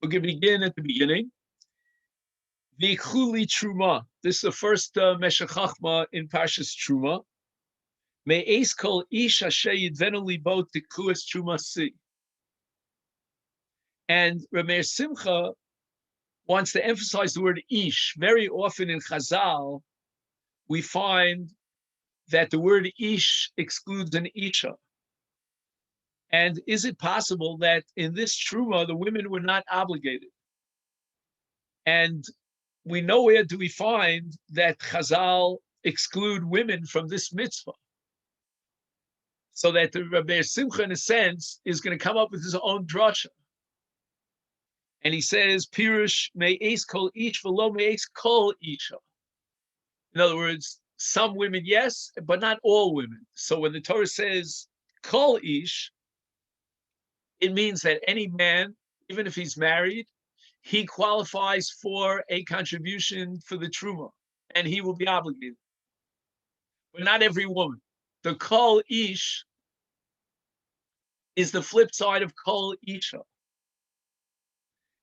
We're going to begin at the beginning. The Chuli Terumah. This is the first Meshech Chochma in Parshas Terumah. Me'es kol ish asher yidvenu libo tikuas Terumah si. And Rameir Simcha wants to emphasize the word ish. Very often in Chazal, we find that the word ish excludes an isha. And is it possible that in this Terumah, the women were not obligated? And we nowhere do we find that Chazal exclude women from this mitzvah. So that the Rabbi Simcha, in a sense, is going to come up with his own drasha. And he says, Pirush me'es kol ish v'lo me'es kol isha. In other words, some women, yes, but not all women. So when the Torah says kol ish, it means that any man, even if he's married, he qualifies for a contribution for the Terumah, and he will be obligated. But not every woman. The kol ish is the flip side of kol isha.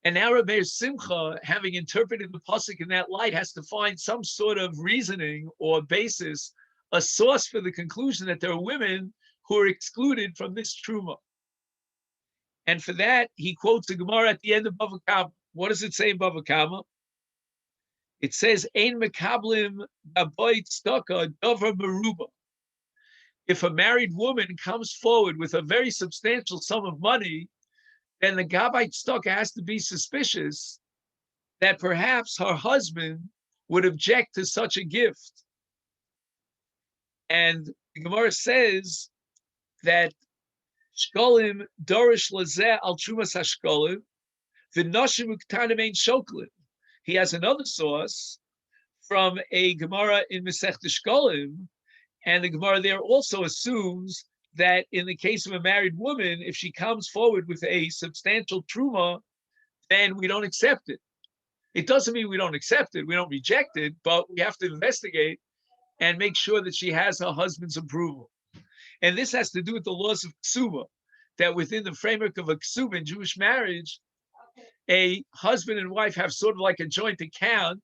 And now Rabbi Simcha, having interpreted the pasuk in that light, has to find some sort of reasoning or basis, a source for the conclusion that there are women who are excluded from this Terumah. And for that, he quotes the Gemara at the end of Bava Kama. What does it say in Bava Kama? It says, Ein mekablim gaboy tzedakah davar meruba. If a married woman comes forward with a very substantial sum of money, then the Gabbai tzedakah has to be suspicious that perhaps her husband would object to such a gift. And the Gemara says that Shkolim dorish lazeh al trumas hashkolim, v'noshim uktanim ein shoklin. He has another source from a Gemara in Meshech Shkolim, and the Gemara there also assumes that in the case of a married woman, if she comes forward with a substantial truma, then we don't accept it. It doesn't mean we don't accept it, we don't reject it, but we have to investigate and make sure that she has her husband's approval. And this has to do with the laws of ksuba, that within the framework of a ksuba in Jewish marriage, a husband and wife have sort of like a joint account,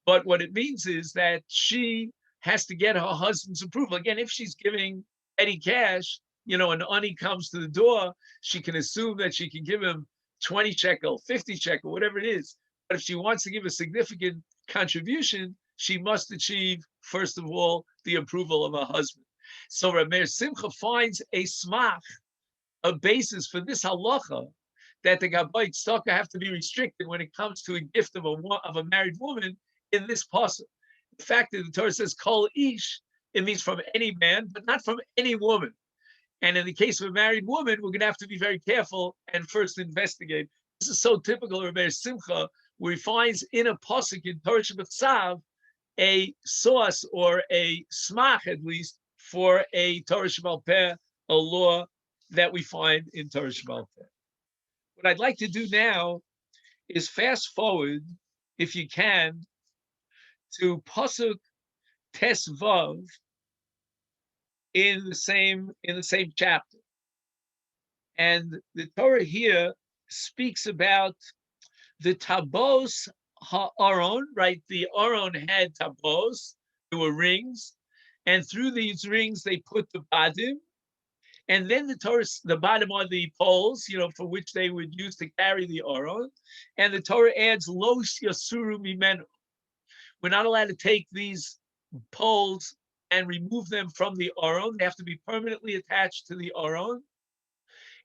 but what it means is that she has to get her husband's approval. Again, if she's giving petty cash, and ani comes to the door, she can assume that she can give him 20 shekel, 50 shekel, whatever it is. But if she wants to give a significant contribution, she must achieve, first of all, the approval of her husband. So Rameir Simcha finds a smach, a basis for this halacha, that the Gabbai tzedakah have to be restricted when it comes to a gift of a married woman in this pasuk. The fact that the Torah says kol ish, it means from any man, but not from any woman. And in the case of a married woman, we're going to have to be very careful and first investigate. This is so typical of Rabbi Simcha, where he finds in a pasuk in Torah Shabbat a source or a smach, at least, for a Torah Sheba'al Peh, a law that we find in Torah Sheba'al Peh. What I'd like to do now is fast forward, if you can, to pasuk Tes Vav in the same chapter. And the Torah here speaks about the tabos ha'aron, right? The aron had tabos, there were rings, and through these rings they put the badim, and then the bottom are the poles, for which they would use to carry the aron, and the Torah adds los yasuru mimenu. We're not allowed to take these poles and remove them from the aron. They have to be permanently attached to the aron.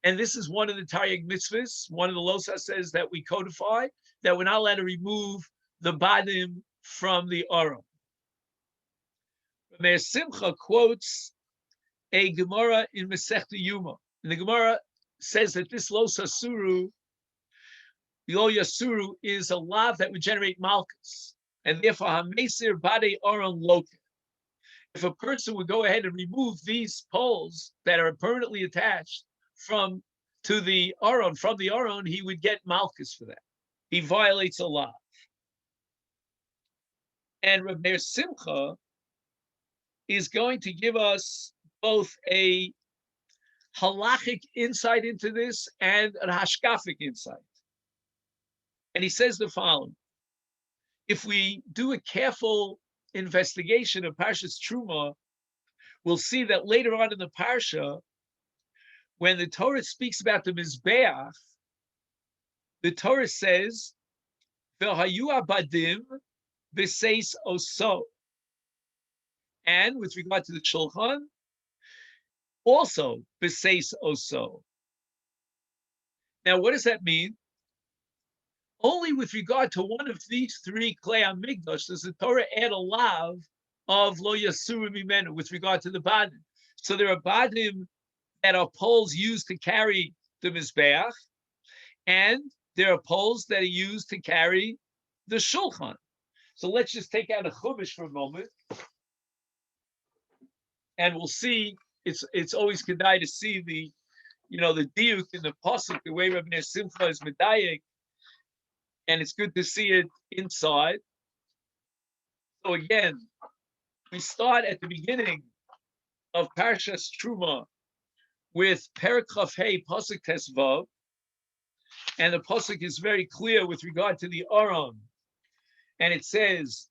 And this is one of the Taryag mitzvahs. One of the losas says that we codify that we're not allowed to remove the badim from the aron. Meir Simcha quotes a Gemara in Masechta Yuma. And the Gemara says that this lo yasuru is a lav that would generate malchus. And therefore, hamesir bade aron loke. If a person would go ahead and remove these poles that are permanently attached from the aron, he would get malchus for that. He violates a law. And Rabbi Simcha is going to give us both a halachic insight into this and a hashkafic insight. And he says the following. If we do a careful investigation of Parshas Terumah, we'll see that later on in the Parsha, when the Torah speaks about the Mizbeach, the Torah says, V'hayu abadim b'seis oso. And with regard to the Shulchan, also b'seis oso. Now, what does that mean? Only with regard to one of these three klei hamikdash does the Torah add a lav of lo yasuru mimenu with regard to the badim. So there are badim that are poles used to carry the mizbeach, and there are poles that are used to carry the shulchan. So let's just take out a chumash for a moment, and we'll see. It's always kedai to see the diuk in the pasuk, the way Rabbi Ner Simcha is medayek, and it's good to see it inside. So again, we start at the beginning of Parshas Terumah with Perek Chaf Hey pasuk Tes Vav, and the pasuk is very clear with regard to the Aron, and it says,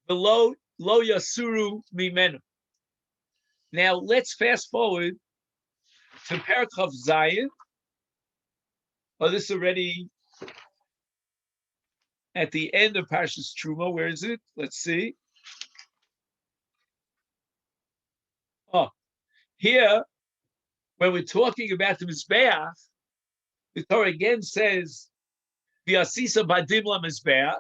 "Below lo yasuru mimenu." Now let's fast forward to Perek Chaf Zayin. Oh, this is already at the end of Parshas Terumah. Where is it? Let's see. Oh, here, when we're talking about the Mizbeach, the Torah again says, V'asisa badim la Mizbeach.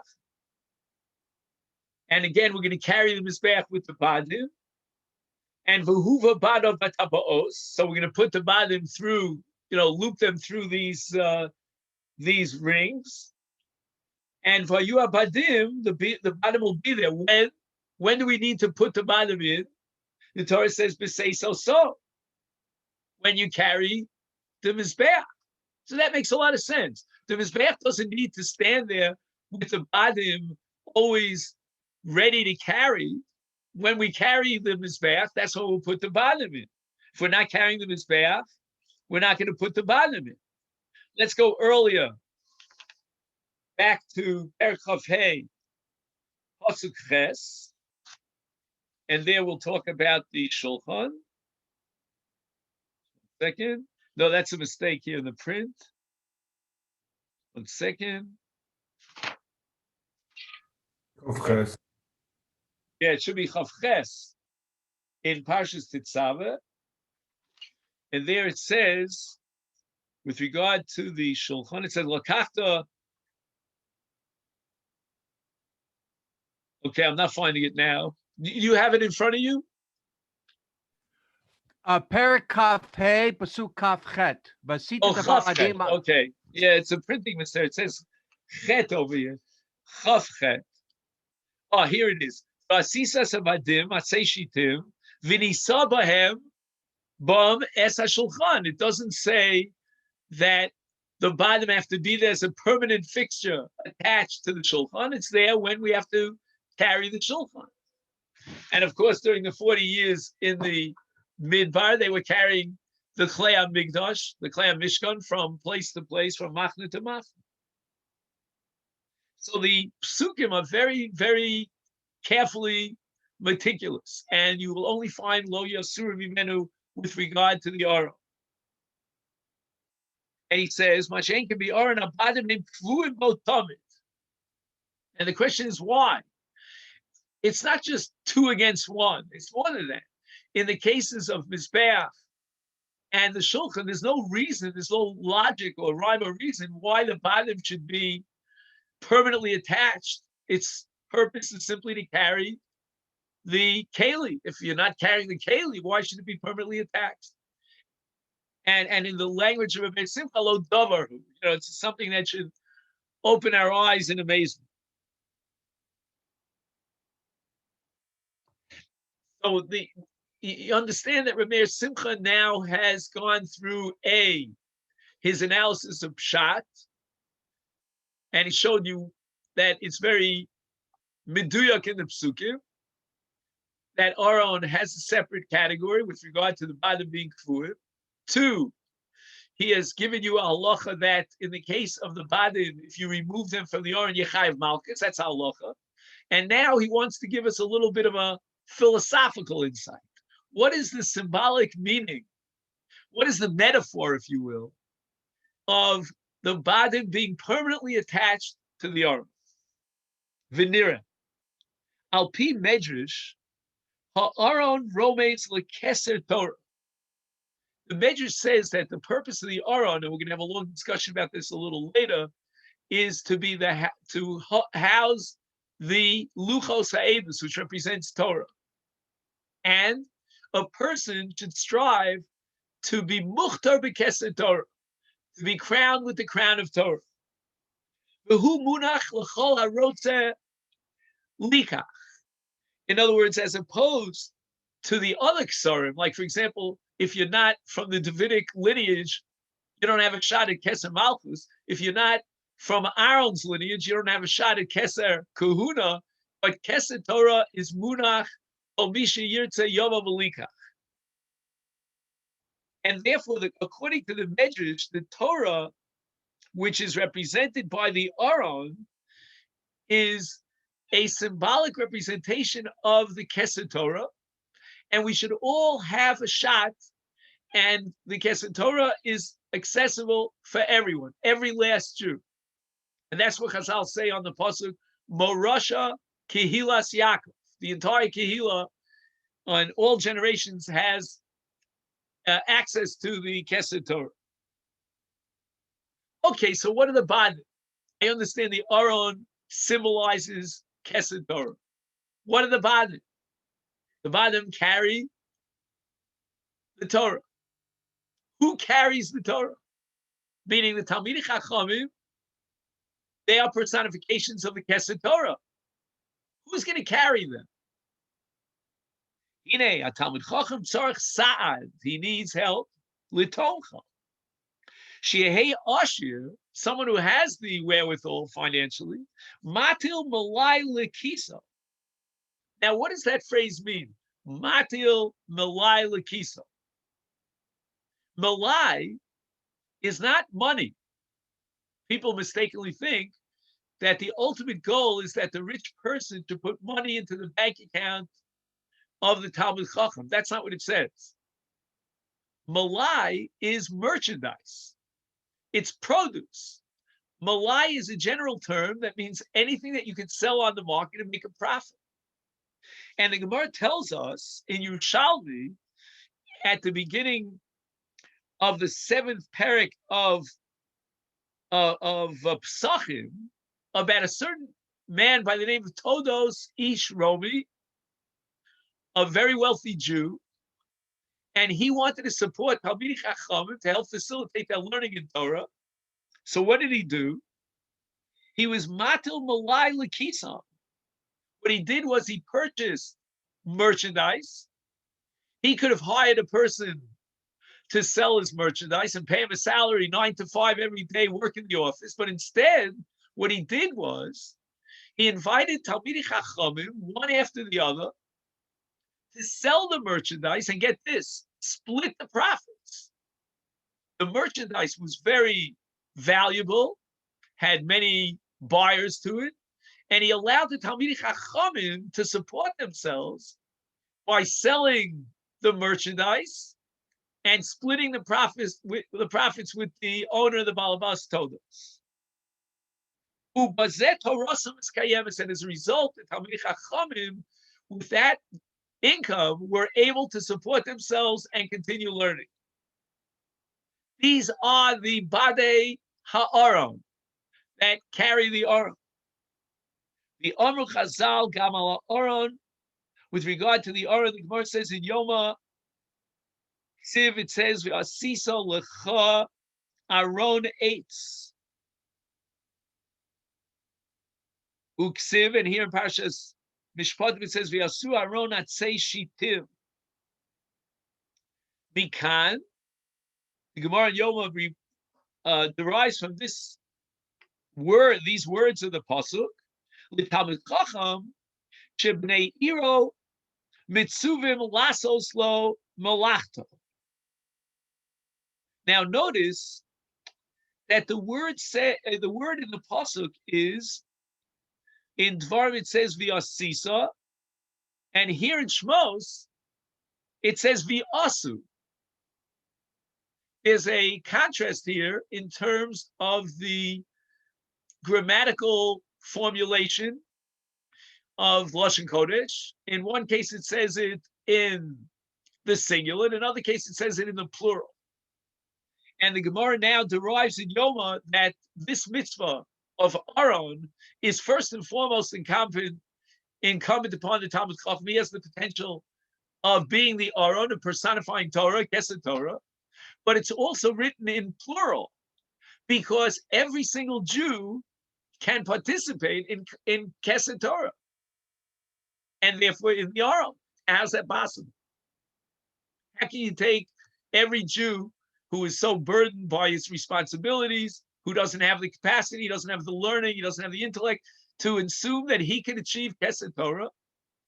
And again, we're going to carry the Mizbeach with the badim. And v'huva badav batabaos. So we're going to put the badim through, loop them through these rings. And v'yu badim, the badim will be there. When do we need to put the badim in? The Torah says, b'sei so. When you carry the Mizbeach. So that makes a lot of sense. The Mizbeach doesn't need to stand there with the badim always ready to carry. When we carry the Mizbeach, that's when we'll put the badim in. If we're not carrying the Mizbeach, we're not going to put the badim in. Let's go earlier. Back to Perek Chaf Hey, pasuk Ches. And there we'll talk about the Shulchan. Second. No, that's a mistake here in the print. 1 second. Chavches. Yeah, it should be Chavches in Parshas Tetzaveh. And there it says, with regard to the Shulchan, it says, Lakachta. Okay, I'm not finding it now. You have it in front of you? Perek Kaf Hey Pasuk Kaf Chet. Oh, Chaf Chet. Okay. Yeah, it's a printing mistake. It says Chet over here. Chaf Chet. Oh, here it is. Vasisas avadim atzei v'nisa bahem bam es hashulchan. It doesn't say that the bottom have to be there as a permanent fixture attached to the shulchan. It's there when we have to carry the shulchan. And of course, during the 40 years in the Midbar, they were carrying the Klei HaMikdash, the Klei HaMishkan, from place to place, from Machna to Machna. So the psukim are very, very carefully meticulous, and you will only find Lo Yasur Mimenu with regard to the Aron. And he says, Mashen can be Aron Abadim named Kvuim Botamid. And the question is why? It's not just 2 against 1, it's more than that. In the cases of Mizbeach and the Shulchan, there's no reason, there's no logic or rhyme or reason why the bottom should be permanently attached. Its purpose is simply to carry the keli. If you're not carrying the keli, why should it be permanently attached? And in the language of Rabbi Simcha, lo davar, it's something that should open our eyes in amazement. So you understand that Rabbi Simcha now has gone through his analysis of Pshat, and he showed you that it's very meduyak in the psukim, that Aron has a separate category with regard to the bottom being kfuim. 2, he has given you a halacha that in the case of the badim, if you remove them from the Aron, Yechayev Malkus, that's halacha. And now he wants to give us a little bit of a philosophical insight. What is the symbolic meaning? What is the metaphor, if you will, of the badim being permanently attached to the Aron? Venira. Al pi medrash, ha'aron romanes lekeser Torah. The Medrash says that the purpose of the Aron, and we're going to have a long discussion about this a little later, is to be to house the Luchos Ha'edus, which represents Torah. And a person should strive to be Muchtar B'Keser Torah, to be crowned with the crown of Torah. V'hu munach l'chol ha'rotzeh likach. In other words, as opposed to the other ksarim, like for example, if you're not from the Davidic lineage, you don't have a shot at Keser Malchus. If you're not from Aaron's lineage, you don't have a shot at Keser Kahuna. But Keser Torah is munach al misha yirtze yoma v'likach. And therefore, according to the Medrash, the Torah, which is represented by the Aron, is a symbolic representation of the Keser Torah, and we should all have a shot, and the Keser Torah is accessible for everyone, every last Jew. And that's what Chazal say on the pasuk, Morasha Kehilas Yaakov. The entire Kehila on all generations has access to the Keser Torah. Okay, so what are the Badim? I understand the Aron symbolizes Keser Torah. What are the Badim? The Badim carry the Torah. Who carries the Torah? Meaning the Talmidei Chachamim, they are personifications of the Keser Torah. Who's going to carry them? Hine, a Talmid Chacham tzarich sa'ad. He needs help. Litomcha. She'ehei ashir, someone who has the wherewithal financially. Matil malai lekiso. Now, what does that phrase mean? Matil malai lekiso. Malai is not money. People mistakenly think that the ultimate goal is that the rich person to put money into the bank account of the Talmid Chacham. That's not what it says. Malai is merchandise. It's produce. Malai is a general term that means anything that you can sell on the market and make a profit. And the Gemara tells us in Yerushalmi, at the beginning of the 7th parak of Pesachim, about a certain man by the name of Todos Ish Romi, a very wealthy Jew, and he wanted to support Talmidei Chachamim to help facilitate their learning in Torah. So what did he do? He was matil malai lekisam. What he did was he purchased merchandise. He could have hired a person to sell his merchandise and pay him a salary 9 to 5 every day, work in the office. But instead, what he did was he invited Talmidei Chachamim, one after the other, to sell the merchandise and get this, split the profits. The merchandise was very valuable, had many buyers to it, and he allowed the Talmidei Chachamim to support themselves by selling the merchandise and splitting the profits with the owner of the Balabas Todos. And as a result, the Talmidei Chachamim, with that income, were able to support themselves and continue learning. These are the Badei Ha'aron that carry the Aron. The Amru Chazal Gamal Aron, with regard to the Aron, the Gemara says in Yoma Siv, it says V'asiso lecha Aron eitz. Uksiv, and here in Parshas Mishpatim it says V'asu Aron atzei shitim. Mikan, the Gemara in Yoma derives from this word, these words of the pasuk. L'Talmid Chacham shebnei iro mitzuvim lasos lo malachto. Now notice that the word in the pasuk is in Dvarim it says v'asisa, and here in Shmos it says v'asu. There's a contrast here in terms of the grammatical formulation of Lashon Kodesh. In one case, it says it in the singular. In another case, it says it in the plural. And the Gemara now derives in Yoma that this mitzvah of Aaron is first and foremost incumbent upon the Talmud Chacham. He has the potential of being the Aaron, of personifying Torah, Kesed Torah, but it's also written in plural because every single Jew can participate in Kesed Torah, and therefore in the Aaron. How's that possible? How can you take every Jew who is so burdened by his responsibilities, who doesn't have the capacity, doesn't have the learning, he doesn't have the intellect, to assume that he can achieve Kesed Torah?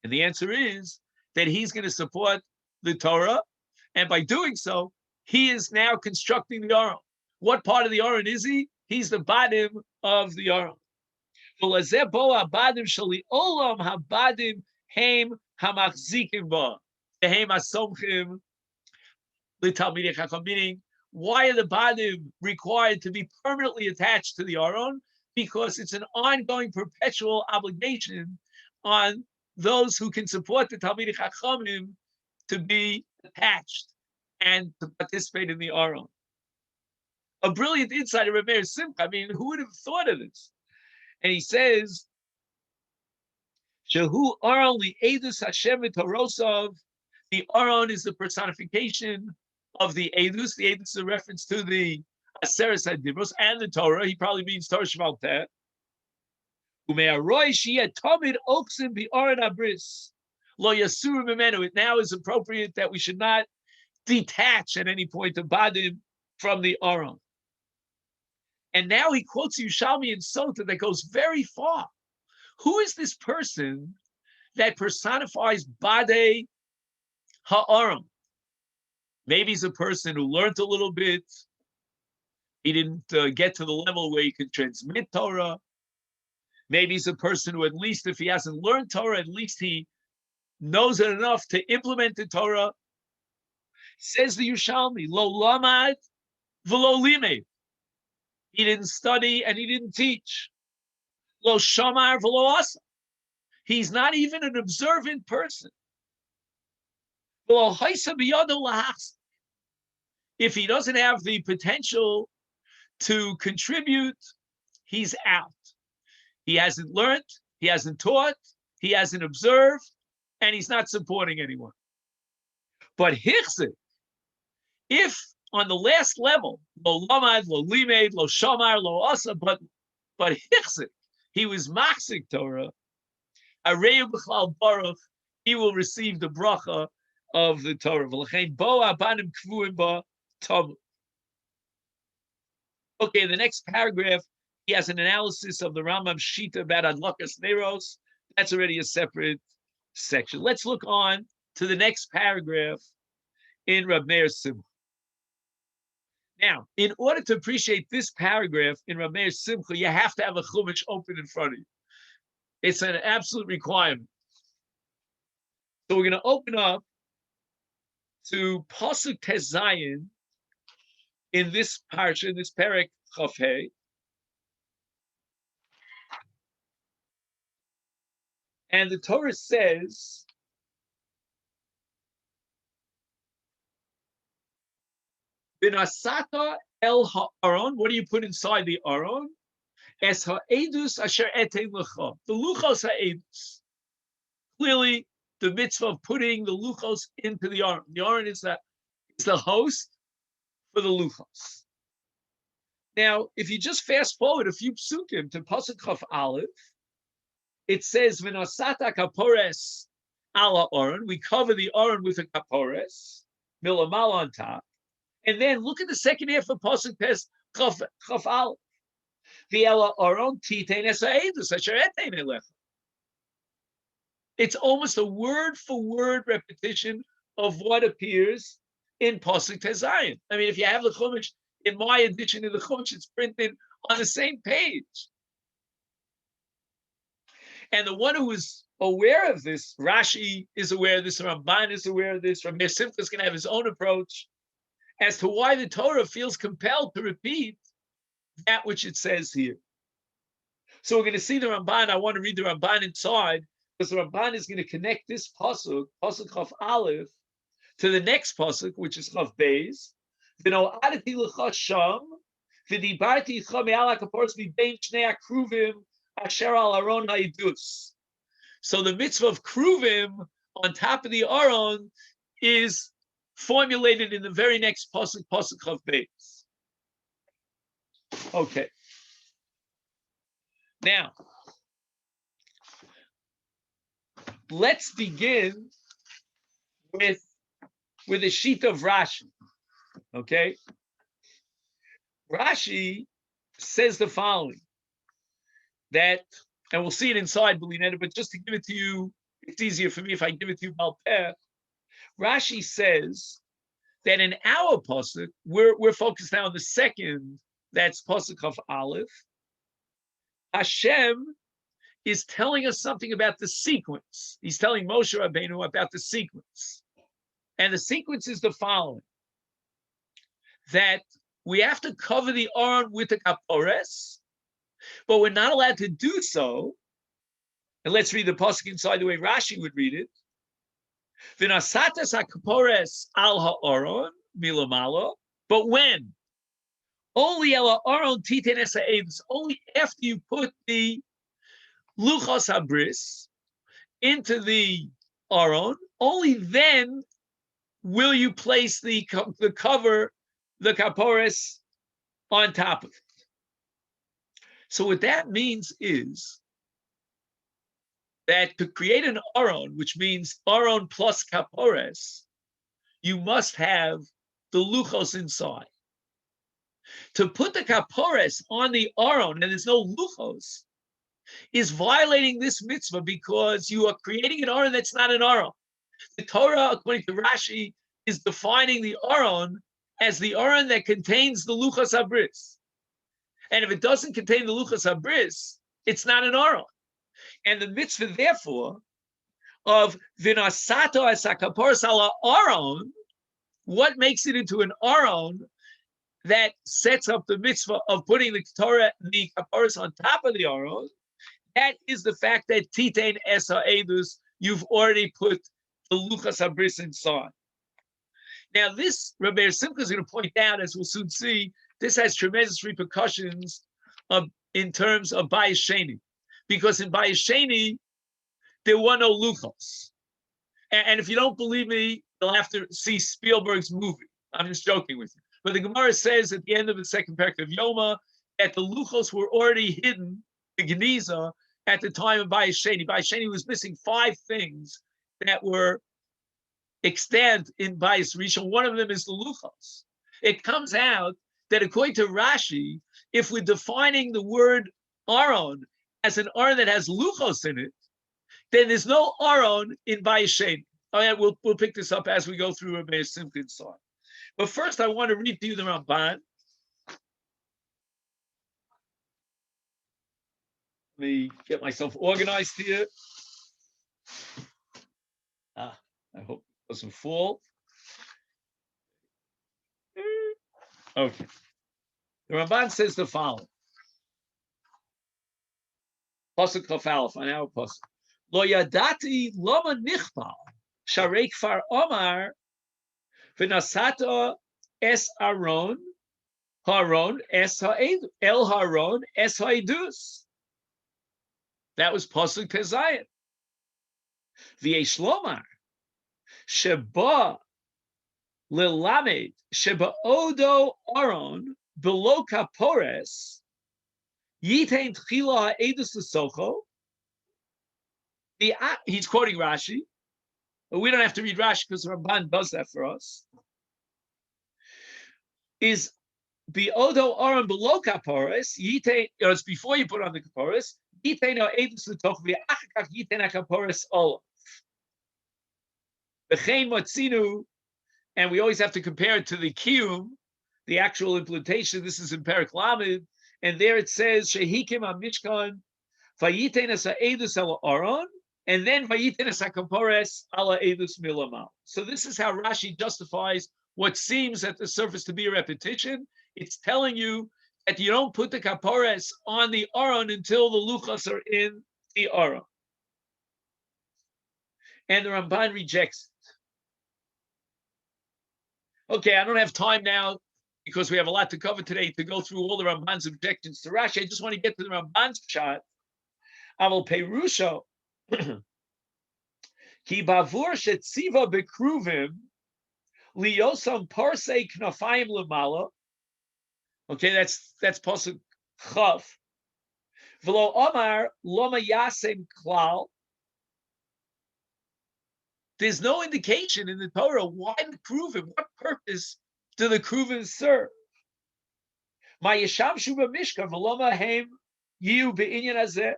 And the answer is that he's going to support the Torah, and by doing so, he is now constructing the Aron. What part of the Aron is he? He's the badim of the Aron. Meaning, why are the badim required to be permanently attached to the Aron? Because it's an ongoing, perpetual obligation on those who can support the Talmidei Chachamim to be attached and to participate in the Aron. A brilliant insight of Rameir Simcha. I mean, who would have thought of this? And he says, Shehu Aron li'edus Hashem v'torosov. The Aron is the personification of the Edus. The Edus is a reference to the Aseres HaDibros and the Torah. He probably means Torah Sheba'al Peh. Ume'aroi sheyeh tamid oksim bi'aron abris. Lo yasuru mimenu. It now is appropriate that we should not detach at any point of badim from the Aron. And now he quotes Yushalmi and Sota that goes very far. Who is this person that personifies Badei Ha'aron? Maybe he's a person who learned a little bit. He didn't get to the level where he could transmit Torah. Maybe he's a person who, at least if he hasn't learned Torah, at least he knows it enough to implement the Torah. Says the Yushalmi, Lo lamad v'lo limed. He didn't study and he didn't teach. Lo shamar v'lo asa. He's not even an observant person. V'lo haisa biyado lahachs. If he doesn't have the potential to contribute, he's out. He hasn't learned, he hasn't taught, he hasn't observed, and he's not supporting anyone. But hichzik, if on the last level, lo lamad, lo limed, lo shamar, lo asa, but hichzik, he was machzik Torah, arei b'chlal baruch, he will receive the bracha of the Torah. V'lechein bo abanim kvuim ba tamu. Okay, the next paragraph, he has an analysis of the Rambam Shita about Adlakas Neros. That's already a separate section. Let's look on to the next paragraph in Rab Meir Simcha. Now, in order to appreciate this paragraph in Rab Meir Simcha, you have to have a Chumash open in front of you. It's an absolute requirement. So we're going to open up to Pasuk Tes Zayin in this parsha, in this perek Chaf Hei. And the Torah says, Binasata el ha'aron, what do you put inside the aron? Es ha'edus asher etein lecha. The luchos ha'edus. Clearly, the mitzvah of putting the luchos into the aron. The aron is the host for the luchos. Now, if you just fast forward a few psukim to Pasuk Chaf Aleph, it says, "V'nosata kapores ala aron." We cover the aron with a kapores, milamal on top, and then look at the second half of Pasuk Tes Chaf Aleph. V'ela aron titein es ha'edus asher etein elecha. It's almost a word-for-word repetition of what appears in Pasuk Tezayin. I mean, if you have the Chumash, in my edition of the Chumash, it's printed on the same page. And the one who is aware of this, Rashi is aware of this, Ramban is aware of this, Rabbi Simcha is going to have his own approach as to why the Torah feels compelled to repeat that which it says here. So we're going to see the Ramban. I want to read the Ramban inside, because the Ramban is going to connect this pasuk, pasuk Chaf Aleph, to the next pasuk, which is Chaf Beis. V'no'adati l'cha sham, v'dibarti icha me'al ha'kaporos mibein shnei ha'kruvim asher al aron ha'idus. So the mitzvah of kruvim on top of the aron is formulated in the very next pasuk, pasuk Chaf Beis. Okay. Now, let's begin with a sheet of Rashi. Okay? Rashi says the following, that, and we'll see it inside Belinetta, but just to give it to you, it's easier for me if I give it to you Bal Peh. Rashi says that in our pasuk, we're focused now on the second, that's pasuk of Aleph. Hashem is telling us something about the sequence. He's telling Moshe Rabbeinu about the sequence. And the sequence is the following, that we have to cover the Aron with the kapores, but we're not allowed to do so. And let's read the pasuk inside the way Rashi would read it. V'nasatas hakapores al ha'aron milamalo. But when? Only el ha'aron titen es ha'edus. Only after you put the luchos habris into the aron, only then will you place the cover, the kapores, on top of it. So what that means is that to create an aron, which means aron plus kapores, you must have the luchos inside. To put the kapores on the aron and there's no luchos is violating this mitzvah, because you are creating an aron that's not an aron. The Torah, according to Rashi, is defining the aron as the aron that contains the luchos habris. And if it doesn't contain the luchos habris, it's not an aron. And the mitzvah, therefore, of v'nasato es hakaporos ala aron, what makes it into an aron that sets up the mitzvah of putting the Torah, the kaporos on top of the aron, that is the fact that titein es ha'edus, you've already put the luchos habris inside. Now, this Rabbi Simcha is going to point out, as we'll soon see, this has tremendous repercussions in terms of Bayis Sheni, because in Bayis Sheni there were no luchos. And if you don't believe me, you'll have to see Spielberg's movie. I'm just joking with you. But the Gemara says at the end of the second parak of Yoma that the luchos were already hidden, the Geniza, at the time of Bayis Sheni. Bayis Sheni was missing 5 things that were extant in Bayis Rishon. One of them is the luchos. It comes out that according to Rashi, if we're defining the word aron as an aron that has luchos in it, then there's no aron in Bayis Sheni. All right, we'll pick this up as we go through Rabbi Simcha's side. But first, I want to read to you the Ramban. Let me get myself organized here. I hope it doesn't fall. Okay. The Ramban says the following. Pasuk Chaf Aleph on our pasuk. Lo yadati lama nichpal sharei kfar omar v'nasato es aron haron es ha'edu el haron es ha'edus. That was pasuk Tezayin. V'yesh lomar sheba lilamed sheba odo aron below kapores yitain tchila ha'edus l'socho. He's quoting Rashi, but we don't have to read Rashi because the Ramban does that for us. Is biodo aron below kapores yitain, it's before you put on the kapores, yitain ha'edus l'toch v'achakach yitain ha'kapores olav. V'chein motzinu and we always have to compare it to the kiyum, the actual implementation. This is in Perek Lamed, and there it says shehikim hamishkan vayiten es ha'edus ala aron, and then vayiten es ha'kapores ala edus milamal. So this is how Rashi justifies what seems at the surface to be a repetition. It's telling you that you don't put the kapores on the aron until the luchas are in the aron. And the Ramban rejects it. Okay, I don't have time now because we have a lot to cover today to go through all the Ramban's objections to Rashi. I just want to get to the Ramban's shot. Aval Perusha ki bavur shetziva bekruvim liyosam parsei knafayim lemala. Okay, that's pasuk chav. V'lo omar loma yasem klal. There's no indication in the Torah why the kruvim, what purpose do the kruvim serve? Ma yesham shuba mishka v'loma hem yiu be'inyan hazeh.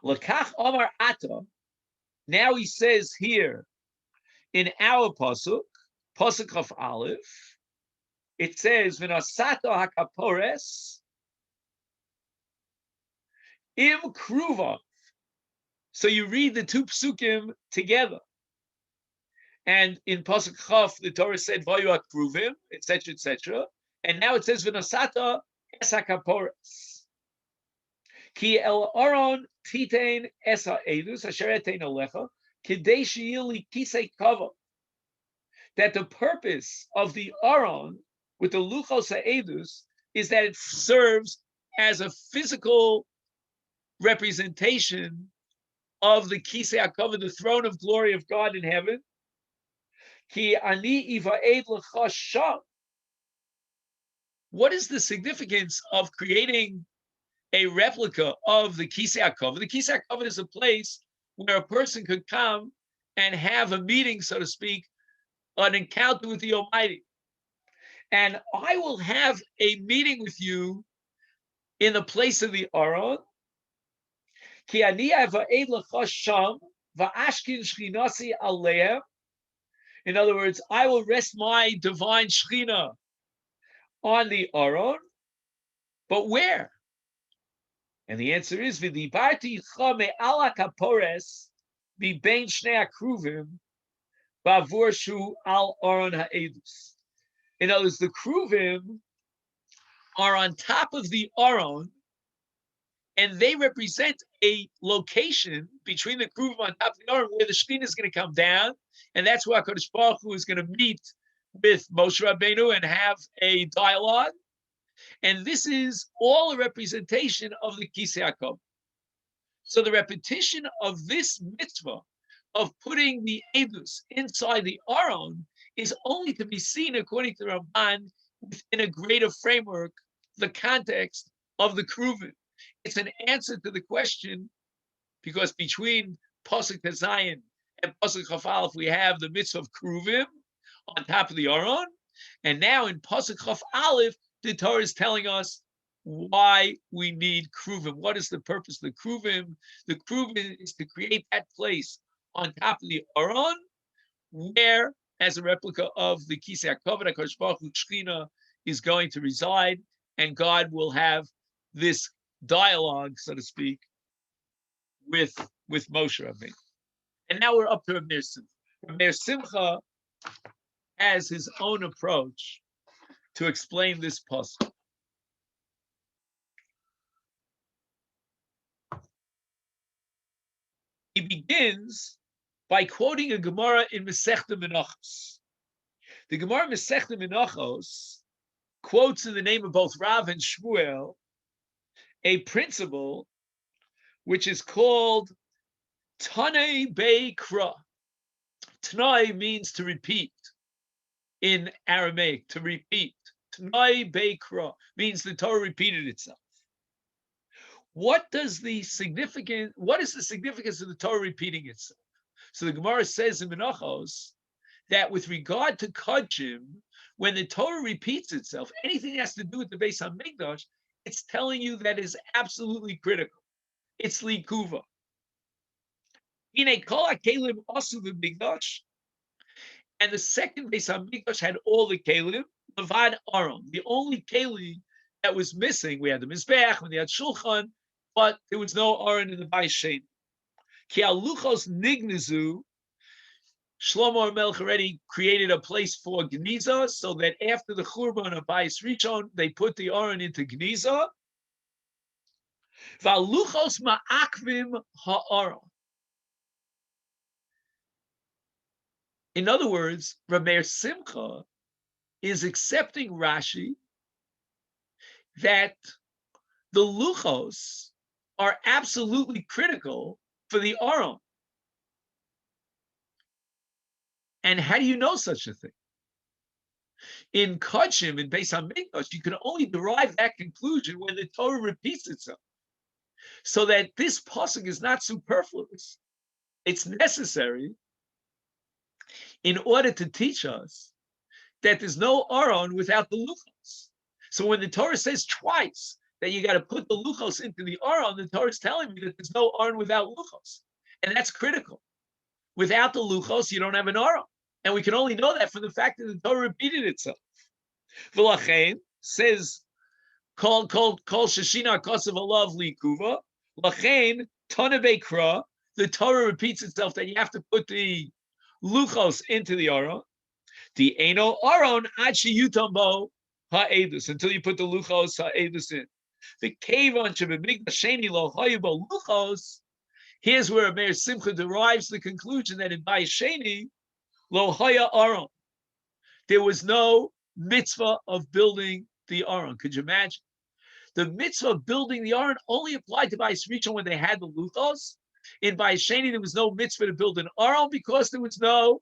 Lakach omar ata. Now he says here in our pasuk of Aleph, it says v'nasato hakapores im kruva. So you read the two psukim together. And in Pasuk Chaf, the Torah said, Vayu kruvim, etc., etc. And now it says, V'nosata es ha'kapores. Ki el aron titein es ha'edus, asher etein alecha, kidei she'ili Kisakov. That the purpose of the aron with the luchos ha'edus is that it serves as a physical representation of the Kisakov, the throne of glory of God in heaven. Ki ani ivaed l'cha sham. What is the significance of creating a replica of the Kisakov? The Kisakov is a place where a person could come and have a meeting, so to speak, an encounter with the Almighty. And I will have a meeting with you in the place of the Aron. Ki ani ivaed l'cha sham va'ashkin shchinasi aleim. In other words, I will rest my divine Shechina on the Aron, but where? And the answer is v'dibarti icha me'al ha'kapores bibein shnei hakruvim bavur shu al Aron ha'edus. In other words, the kruvim are on top of the Aron, and they represent a location between the kruvim on top of the Aron where the Shechina is going to come down, and that's where HaKadosh Baruch Hu is going to meet with Moshe Rabbeinu and have a dialogue. And this is all a representation of the Kisakov. So the repetition of this mitzvah of putting the edus inside the Aron is only to be seen, according to Ramban, within a greater framework, the context of the kruvim. It's an answer to the question, because between Pasuk Zayin and Pasuk Chaf Aleph, we have the mitzvah of kruvim on top of the Aron, and now in Pasuk Chaf Aleph, the Torah is telling us why we need kruvim. What is the purpose of the kruvim? The kruvim is to create that place on top of the Aron, where, as a replica of the Keysight, HaKadosh Baruch Hu Shechina is going to reside, and God will have this dialogue, so to speak, with Moshe Rabbeinu. And now we're up to Amir Simcha. Amir Simcha has his own approach to explain this pasuk. He begins by quoting a Gemara in Masechta Menachos. The Gemara Masechta Menachos quotes in the name of both Rav and Shmuel a principle which is called Tanei Beikra. Tanei means to repeat in Aramaic, to repeat. Tanei Beikra means the Torah repeated itself. What is the significance of the Torah repeating itself? So the Gemara says in Menachos that with regard to Kodshim, when the Torah repeats itself, anything that has to do with the Beis HaMikdash, it's telling you that is absolutely critical. It's likuva. Ine kol hakelim asu v'mikdash. And the second Beis Hamikdash had all the kelim, levad aron. The only keli that was missing, we had the mizbeach, we had shulchan, but there was no aron in the Bayis Sheni. Ki aluchos nignizu. Shlomo Melech already created a place for Gniza, so that after the Churban of Bayis Rishon, they put the Aron into Gniza. Valuchos ma'akvim ha'aron. In other words, Rameir Simcha is accepting Rashi that the luchos are absolutely critical for the Aron. And how do you know such a thing? In Kodshim, in Beis HaMikdash, you can only derive that conclusion when the Torah repeats itself. So that this pasuk is not superfluous. It's necessary in order to teach us that there's no Aron without the luchos. So when the Torah says twice that you got to put the luchos into the Aron, the Torah is telling me that there's no Aron without luchos. And that's critical. Without the luchos, you don't have an Aron. And we can only know that from the fact that the Torah repeated itself. V'lachein says, Kol sheshina kosev alav likuva. Lachein tana beikra. The Torah repeats itself that you have to put the luchos into the Aron. The eno Aron ad sheyutam bo ha'edus, until you put the luchos ha'edus in. The kevan shebemigdash sheni lo hayu bo luchos. Here's where Meir Simcha derives the conclusion that in Bayis Sheni, lo haya Aron, there was no mitzvah of building the Aron. Could you imagine? The mitzvah of building the Aron only applied to Bayis Rishon when they had the luchos. In Bayis Sheni, there was no mitzvah to build an Aron because there was no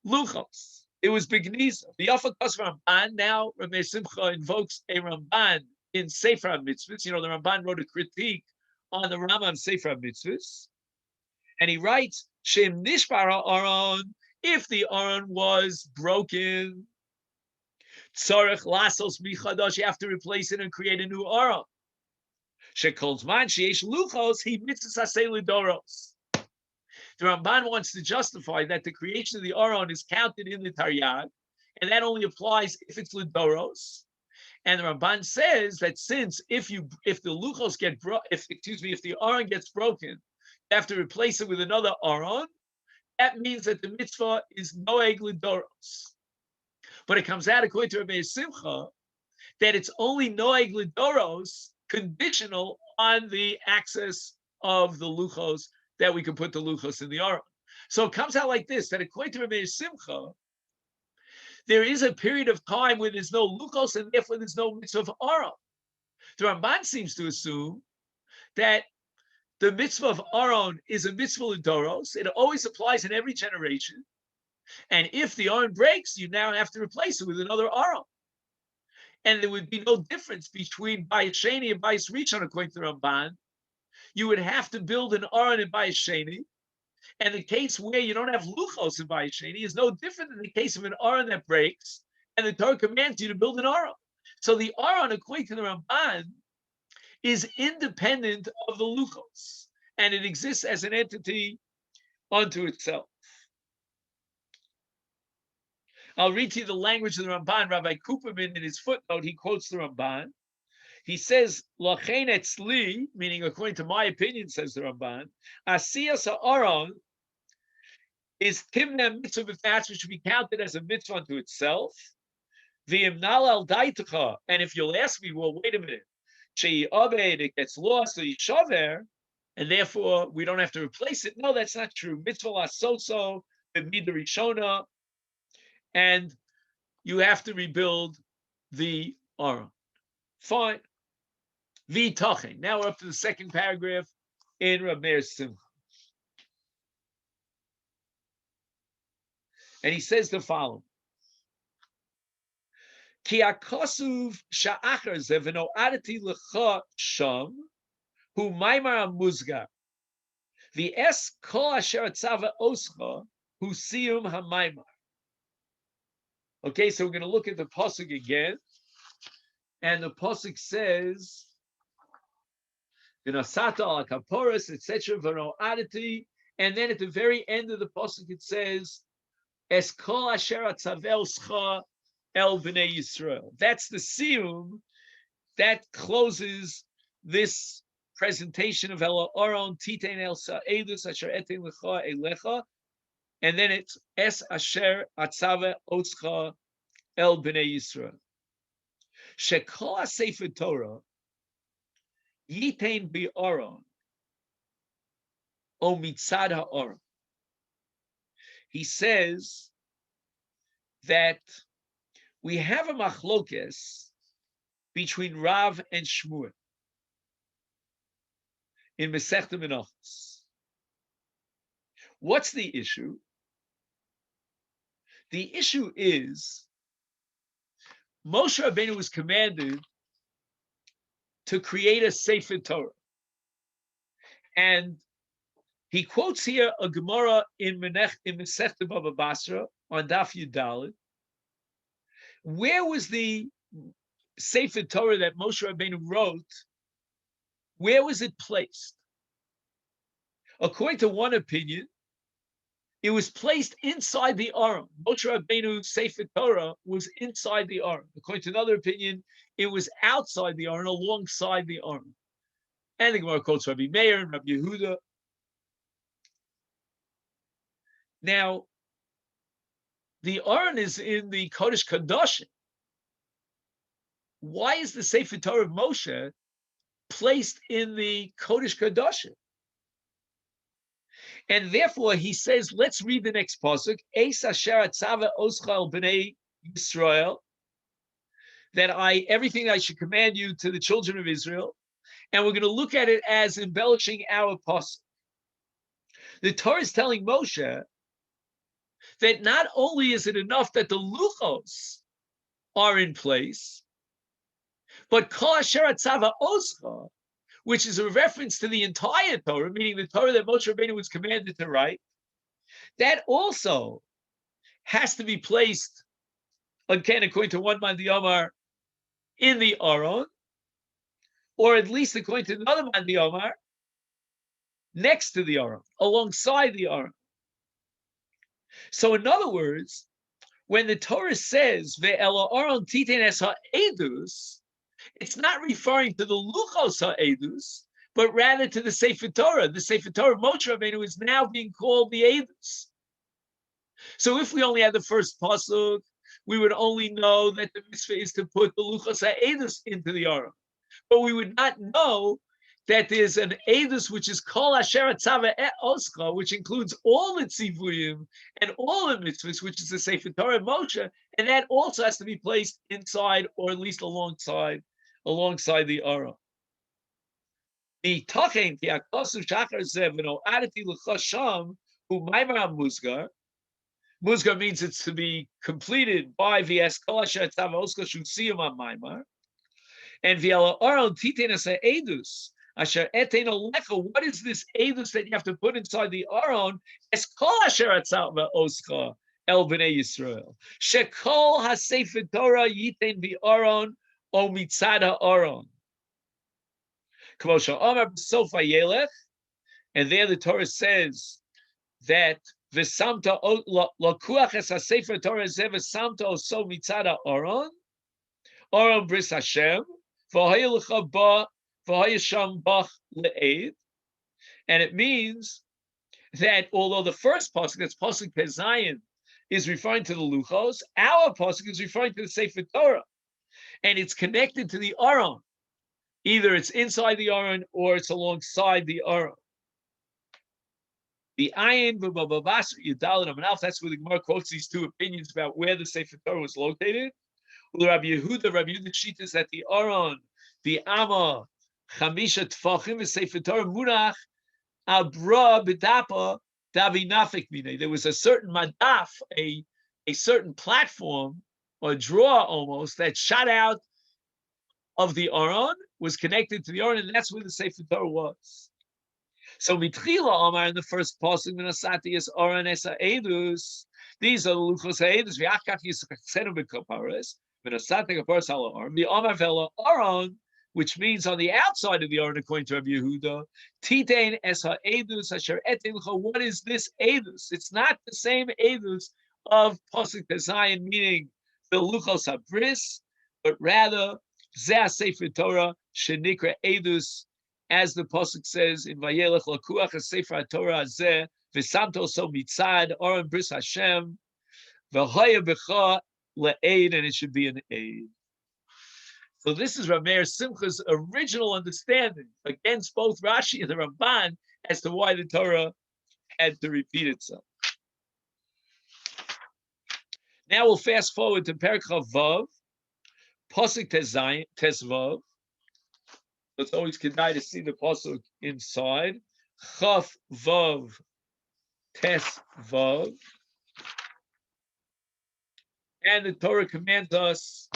luchos. It was Bigniza. The Yafa Kos Ramban, now Rameir Simcha invokes a Ramban in Sefer HaMitzvahs. You know, the Ramban wrote a critique on the Rambam Sefer HaMitzvahs. And he writes, Shem Nishbara Aron, if the Aron was broken, Tzarech Lasos Michadash, you have to replace it and create a new Aron. Shekol's man, Sheesh Luchos, he mitzvah saseh lidoros. The Ramban wants to justify that the creation of the Aron is counted in the Taryag, and that only applies if it's lidoros. And the Ramban says that since if the luchos get if the Aron gets broken, you have to replace it with another Aron. That means that the mitzvah is noeg lidoros. But it comes out according to Rabbi Simcha that it's only noeg lidoros, conditional on the access of the luchos, that we can put the luchos in the Aron. So it comes out like this, that according to Rabbi Simcha, there is a period of time where there's no luchos and therefore there's no mitzvah of Aron. The Ramban seems to assume that the mitzvah of Aron is a mitzvah lidoros. It always applies in every generation. And if the Aron breaks, you now have to replace it with another Aron. And there would be no difference between Bayis Sheni and Bayis Rishon according to the Ramban. You would have to build an Aron in Bayis Sheni. And the case where you don't have luchos in Bayis Sheni is no different than the case of an Aron that breaks, and the Torah commands you to build an Aron. So the Aron, according to the Ramban, is independent of the luchos, and it exists as an entity unto itself. I'll read to you the language of the Ramban. Rabbi Kuperman, in his footnote, he quotes the Ramban. He says, Lachein etzli, meaning according to my opinion, says the Ramban, Asiyas ha'aron is timna mitzvah b'fatz, which should be counted as a mitzvah unto itself. V'imnal al daitucha, and if you'll ask me, well, wait a minute, shei obed, it gets lost, so yishaver, and therefore we don't have to replace it. No, that's not true. Mitzvah lasoso, b'midah rishona, and you have to rebuild the Aron. Fine. V'tachin. Now we're up to the second paragraph in Reb Meir Simcha. And he says the following. Ki akosuv sha'achar ze v'no adati l'cha sham hu maimar amuzgar v'es kol asher tzava oscha hu siyum ha'maimar. Okay, so we're going to look at the pasuk again. And the pasuk says, "V'nasata al kaporos, etc." V'no adati, and then at the very end of the pasuk it says, Es kol asher atzaveoscha el b'nei Yisrael. That's the siyum that closes this presentation of Ela Aron Titein El Sa'edus Asher Etein Lecha Elecha, and then it's Es Asher Atzave Otzcha El Bnei Yisrael. Shekol Sefer Torah Yitein Bi Aron O Mitzad HaAron. He says that we have a machlokes between Rav and Shmuel in Masechta Menachos. What's the issue? The issue is Moshe Rabbeinu was commanded to create a Sefer Torah. And he quotes here a Gemara in Masechta Baba Basra on Daf Yudalid. Where was the Sefer Torah that Moshe Rabbeinu wrote? Where was it placed? According to one opinion, it was placed inside the Aron. Moshe Rabbeinu's Sefer Torah was inside the Aron. According to another opinion, it was outside the Aron, alongside the Aron. And the Gemara quotes Rabbi Meir and Rabbi Yehuda. Now, the Aron is in the Kodesh Kadoshim. Why is the Sefer Torah of Moshe placed in the Kodesh Kadoshim? And therefore, he says, let's read the next pasuk, Eis asher atzava oscha el bnei Yisrael, that everything I should command you to the children of Israel, and we're going to look at it as embellishing our pasuk. The Torah is telling Moshe that not only is it enough that the luchos are in place, but kol asher atzava oscha, which is a reference to the entire Torah, meaning the Torah that Moshe Rabbeinu was commanded to write, that also has to be placed, again, according to one man the Omar, in the Aron, or at least according to another man the Omar, next to the Aron, alongside the Aron. So in other words, when the Torah says, Ve'ela Aron titein es ha'edus, it's not referring to the Luchos HaEdus, but rather to the Sefer Torah. The Sefer Torah of Moshe Rabbeinu is now being called the Edus. So if we only had the first pasuk, we would only know that the mitzvah is to put the Luchos HaEdus into the Aron. But we would not know that there's an Edus which is Kol Asher Atzava Oscha, which includes all the tzivuyim and all the mitzvahs, which is the Sefer Torah of Moshe, and that also has to be placed inside, or at least alongside the Aron. The Tochen ki akosu shachar zevino adati l'chasham hu maimar musgar. Musgar means it's to be completed by v'es kol asher tzav oska shusiyam maimar. And v'ala Aron titein as edus asher etein olecha. What is this edus that you have to put inside the Aron? Es kol asher tzav oska el bnei Yisrael. Shekol hasefer Torah yitein v'Aron O mitzad ha'aron. K'mosha Amar b'sofa yelech, and there the Torah says that v'samta lakuach es hasefer Torah zeh v'samta oso mitzad ha'aron, Aron bris Hashem, v'haya l'cha ba, v'haya sham bach le'ed. And it means that although the first pasuk, that's pasuk Pezayin, is referring to the Luchos, our pasuk is referring to the Sefer Torah. And it's connected to the Aron. Either it's inside the Aron or it's alongside the Aron. The Ayin v'Babas Yudalid Amanaf, that's where the Gemara quotes these two opinions about where the Sefer Torah was located. Rabbi Yehuda Shita is that the Aron, the Amma, Chamisha Tfachim, the Sefer Torah Munach, Abra B'dapa Davi Nafik Mine. There was a certain madaf, a certain platform, or drawer almost, that shot out of the Aron, was connected to the Aron, and that's where the Sefer Torah was. So Mitchila Amar in the first pasuk, Minasati is Aron Esa Edus. These are the Luchos Edus. V'achkach Yisachsenu b'kapares. Minasati kapares ala Aron. The Amar v'ela Aron, which means on the outside of the Aron, according to Rabbi Yehuda, Titein Esa Edus Asher Etin. What is this Edus? It's not the same Edus of Pasuk Tezayin, meaning the Luchos HaBris, but rather Zeh Sefer Torah Shenikra Edus, as the Pasuk says in Vayelech Lakuach Sefer Torah Zeh V'samto So Mitzad Oren Bris Hashem V'hoya B'cha Le'ed, and it should be an aid. So this is Rav Meir Simcha's original understanding against both Rashi and the Ramban as to why the Torah had to repeat itself. Now we'll fast forward to Perek Vav, Pasuk Tesvav. It's always kedai to see the pasuk inside. Chaf Vav Tesvav, and the Torah commands us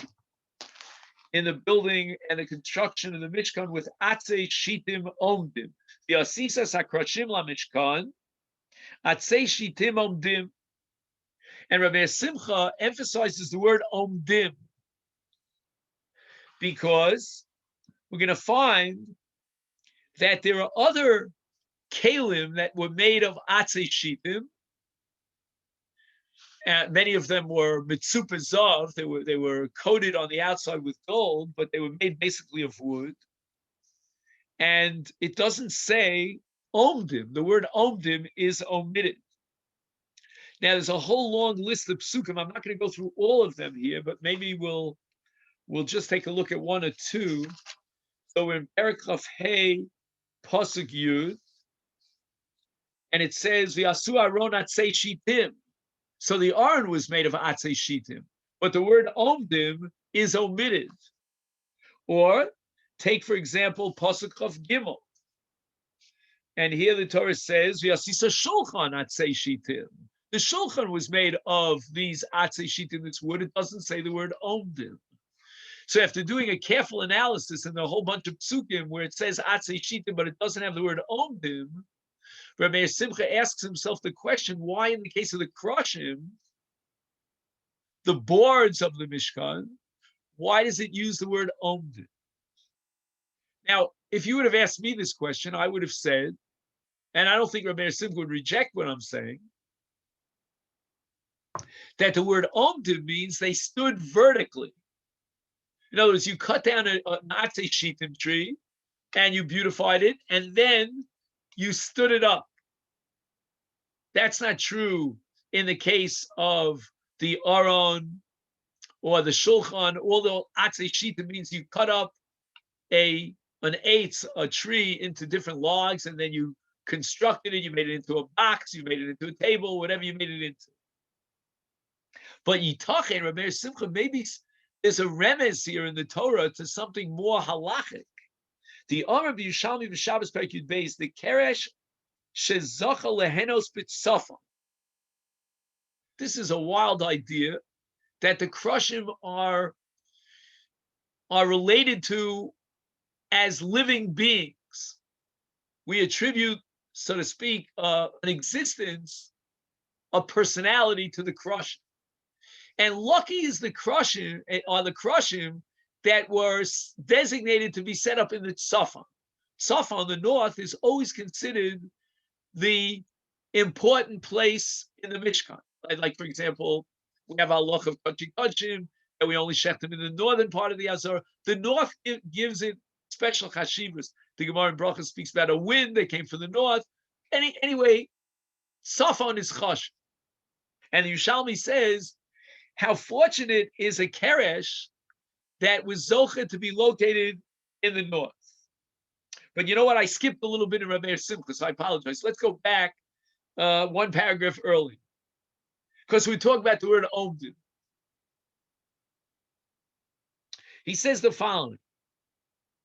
in the building and the construction of the Mishkan with Atzei Shitim Omdim. The Asisas HaKrashim La Mishkan, Atzei Shitim Omdim. And Rabbi Simcha emphasizes the word Omdim because we're going to find that there are other kalim that were made of Atzei Shitim. Many of them were mitzupa zav. They were coated on the outside with gold, but they were made basically of wood. And it doesn't say omdim. The word omdim is omitted. Now there's a whole long list of psukim. I'm not going to go through all of them here, but maybe we'll just take a look at one or two. So we're in Perek Chaf Hey Pasuk Yud, and it says V'asu Aron Atzei Shitim. So the Aron was made of Atzei Shitim, but the word Omdim is omitted. Or take, for example, Pasuk Chaf Gimel. And here the Torah says, V'asisa Shulchan Atzei Shitim. The Shulchan was made of these Atzei Shitim, that's wood. It doesn't say the word Omdim. So after doing a careful analysis in a whole bunch of psukim where it says Atzei Shitim, but it doesn't have the word Omdim, Rabbi Simcha asks himself the question, why in the case of the Kroshim, the boards of the Mishkan, why does it use the word Omdim? Now, if you would have asked me this question, I would have said, and I don't think Rabbi Simcha would reject what I'm saying, that the word Omdim means they stood vertically. In other words, you cut down an Atzei Shitim tree and you beautified it, and then you stood it up. That's not true in the case of the Aron or the Shulchan. Although Atzei Shitim means you cut up an eitz, a tree, into different logs, and then you constructed it, you made it into a box, you made it into a table, whatever you made it into. But Yitachin, Rabbi Simcha, maybe there's a remez here in the Torah to something more halachic. The Amar b'Yushalmi b'Shabbos Perek Yud Beis, the Keresh shezacha lehenos b'tzafon. This is a wild idea that the Krushim are related to as living beings. We attribute, so to speak, an existence, a personality to the Krushim. And lucky is the Krushim, that were designated to be set up in the Tzafon. Tzafon on the north is always considered the important place in the Mishkan. Like for example, we have our loch of Kochi Kochim, and we only shech them in the northern part of the Azor. The north gives it special chashivas. The Gemara in Bracha speaks about a wind that came from the north. Anyway, Tzafon is chash. And the Yushalmi says, how fortunate is a Keresh that was Zocha to be located in the north. But you know what? I skipped a little bit in Rabbi Simcha, so I apologize. Let's go back one paragraph early. Because we talk about the word Omdim. He says the following.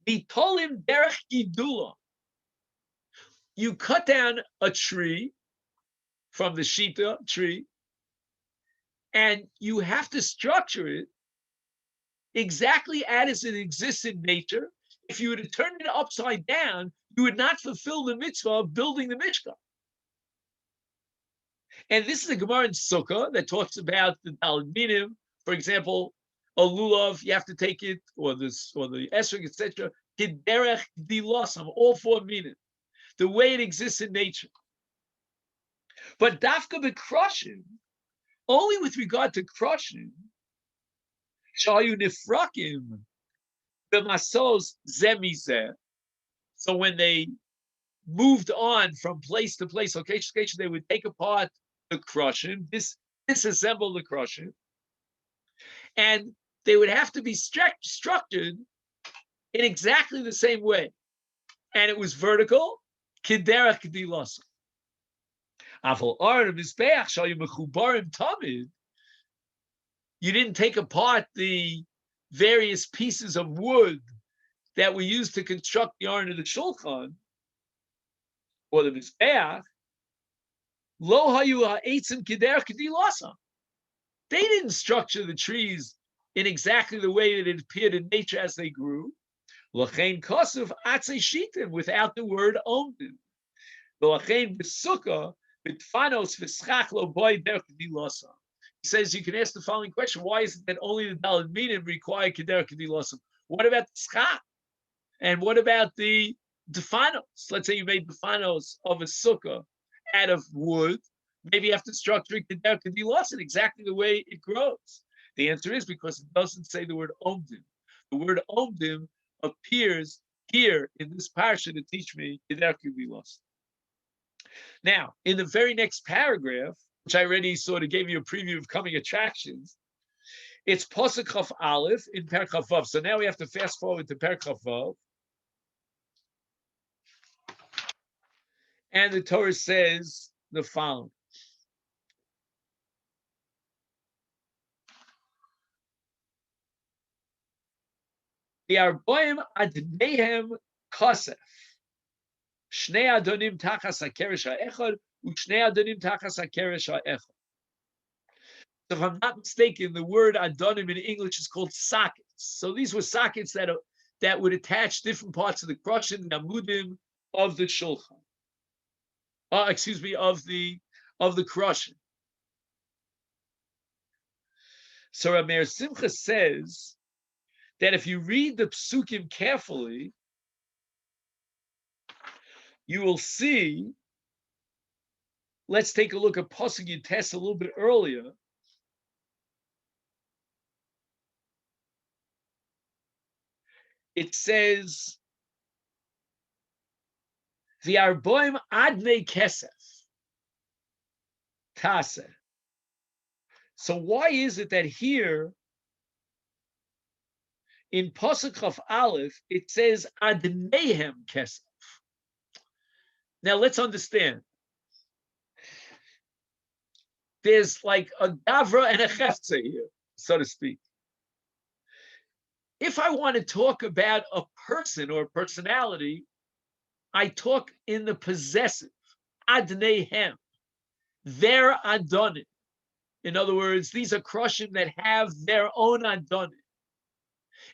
Nitolim derech gidula. You cut down a tree from the Shita tree, and you have to structure it exactly as it exists in nature. If you were to turn it upside down, you would not fulfill the mitzvah of building the Mishkan. And this is a Gemara in Sukkah that talks about the Daled Minim. For example, a lulav, you have to take it, or the esrog, etc. Kiderech dilosam, all 4 minim, the way it exists in nature. But dafka b'kroshim, only with regard to crushing, shayu nifrakim b'masos zemizeh. So when they moved on from place to place, location to location, they would take apart the crushing, disassemble the crushing, and they would have to be structured in exactly the same way. And it was vertical, kiderach k'dilosa. You didn't take apart the various pieces of wood that were used to construct the Aron of the Shulchan, or the Mizbeach. Lo hayu ha'etzim kiderach k'dilosa. They didn't structure the trees in exactly the way that it appeared in nature as they grew. L'chein kosuv atzei shitim, without the word omdim. L'chein b'sukkah b'tfanos v'schach lo boy derech k'dilosa. He says you can ask the following question: why is it that only the Daled Minim require k'derech k'dilosa? What about the schach? And what about the defanos? Let's say you made defanos of a sukkah out of wood. Maybe you have to structure it k'derech k'dilosa exactly the way it grows. The answer is because it doesn't say the word omdim. The word omdim appears here in this parsha to teach me k'derech k'dilosa. Now, in the very next paragraph, which I already sort of gave you a preview of coming attractions, it's Pasuk Chaf Aleph in Perek Chaf Vav. So now we have to fast forward to Perek Chaf Vav. And the Torah says the following. The Arboim Adnehem Kosef. Shnei Adonim Tachas HaKeresh HaEchad U'Shnei Adonim Tachas HaKeresh HaEchad. So if I'm not mistaken, the word Adonim in English is called sockets. So these were sockets that would attach different parts of the crushing, the amudim of the shulchan. Of the crushing. So Rameir Simcha says that if you read the psukim carefully, you will see. Let's take a look at Pasuk Yutes a little bit earlier. It says, the Arboim Adnei Kesef Tase. So why is it that here in Pasuk Chaf Aleph it says Adneihem Kesef? Now let's understand. There's like a Gavra and a Chefze here, so to speak. If I want to talk about a person or a personality, I talk in the possessive, adneihem, their adonim. In other words, these are krushim that have their own adonim.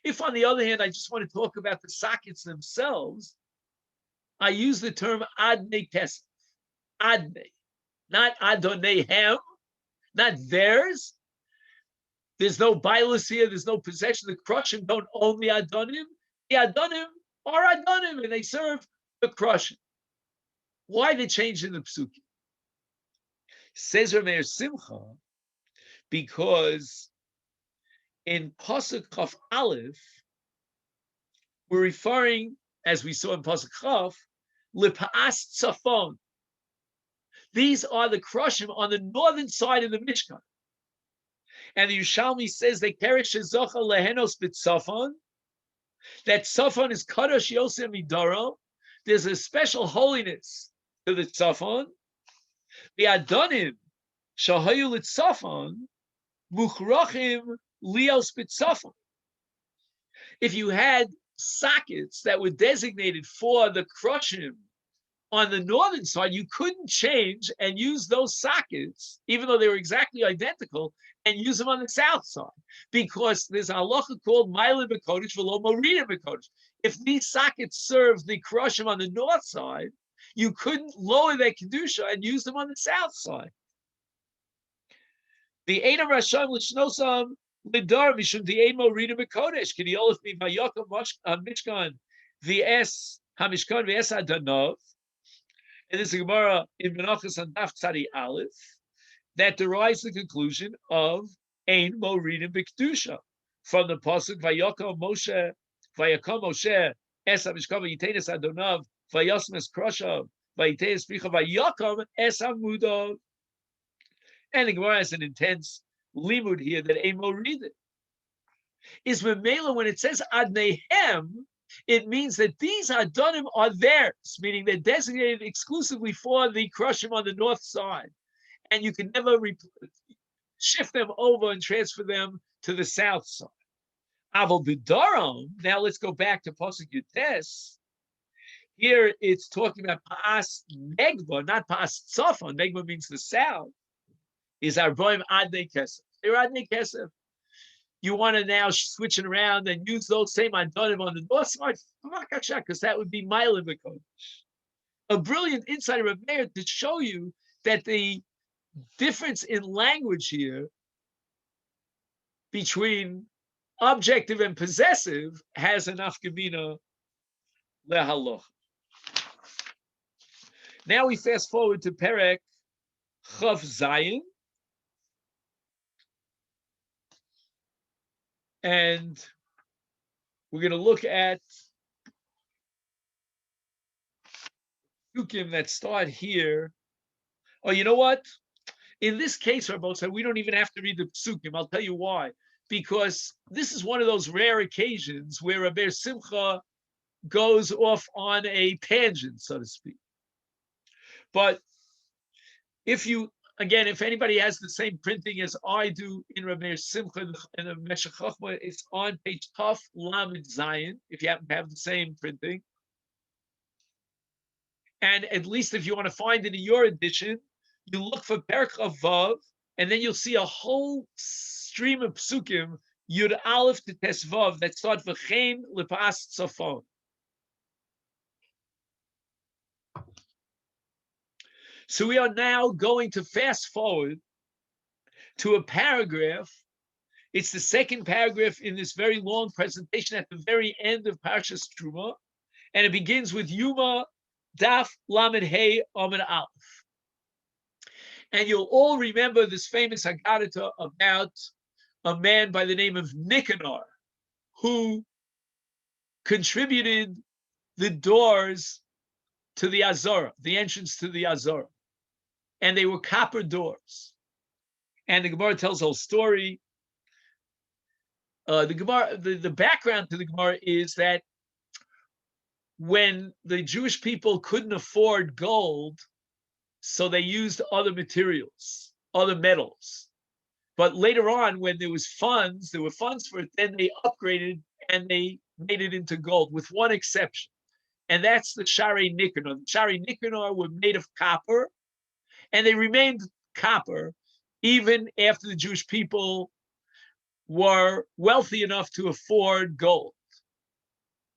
If, on the other hand, I just want to talk about the sockets themselves, I use the term adnei kesef, adnei, not adoneihem, not theirs. There's no bailus here. There's no possession. The krushim don't own the adonim. The adonim are adonim, and they serve the crushing. Why the change in the psukim? Says Rameir Simcha, because in Pasuk Chaf Aleph, we're referring, as we saw in Pasuk Chaf, Lipa'as Tzafon. These are the crushim on the northern side of the Mishkan. And the Yerushalmi says they perish Zocha Lehenos B'Tzafon. That Tzafon is Kadosh Yosem Midoro. There's a special holiness to the Tzafon. The Adonim Shahayu L'Tzafon Muchrachim Lios B'Tzafon. If you had sockets that were designated for the crushim on the northern side, you couldn't change and use those sockets, even though they were exactly identical, and use them on the south side, because there's a halacha called Ma'ila B'Kodesh v'lo Morina B'Kodesh. If these sockets served the crushim on the north side, you couldn't lower their kedusha and use them on the south side. The Einam Rasham L'Shnosam L'Dar Mishum the Ein Morina B'Kodesh K'di Olef Mi Vayakam Mishkan V'es HaMishkan V'es HaDanav. And this is a Gemara in Menachos on Daf Tzadi Aleph. that derives the conclusion of Ein Moridin B'Kedusha from the pasuk Vayakom Moshe Es HaMishkava Yitenes Adonav Vayasem Es Kroshav Vayitenes Bricha Vayakom Es Hamudav. And the Gemara has an intense limud here that Ein Moridin is Memela when it says Adnehem. It means that these Adonim are theirs, meaning they're designated exclusively for the Krushim on the north side. And you can never shift them over and transfer them to the south side. Aval B'Daram, now let's go back to Pasuk Yutes. Here it's talking about Pa'as Negva, not Pa'as Tzafon. Negva means the south. Is Arboim Adnei Kesef. They're Adnei Kesef. You want to now switch it around and use those same Adonim on the north side, because that would be Mailim V'Kodesh. A brilliant insight of Meir to show you that the difference in language here between objective and possessive has an afkamina lehaloch. Now we fast forward to Perek Chav Zayin, and we're going to look at Sukim that start here. Oh, you know what? In this case, Rabbi, we don't even have to read the Psukim. I'll tell you why. Because this is one of those rare occasions where Rabbi Simcha goes off on a tangent, so to speak. But if anybody has the same printing as I do in Rabbi Simcha and the Meshech Chochma, it's on page Taf Lamed Zayin, if you happen to have the same printing. And at least if you want to find it in your edition, you look for Perek Vav, and then you'll see a whole stream of psukim, Yud Aleph to Tes Vav, that start V'chein L'Pas Tzafon. So we are now going to fast forward to a paragraph. It's the second paragraph in this very long presentation at the very end of Parshas Terumah, and it begins with Yuma Daf Lamed Hey Amud Aleph. And you'll all remember this famous Haggadah about a man by the name of Nicanor, who contributed the doors to the Azorah, the entrance to the Azorah. And they were copper doors. And the Gemara tells a whole story. The background to the Gemara is that when the Jewish people couldn't afford gold, so they used other materials, other metals. But later on, when there were funds for it, then they upgraded and they made it into gold, with one exception. And that's the Shari Nicanor. The Shari Nicanor were made of copper, and they remained copper even after the Jewish people were wealthy enough to afford gold.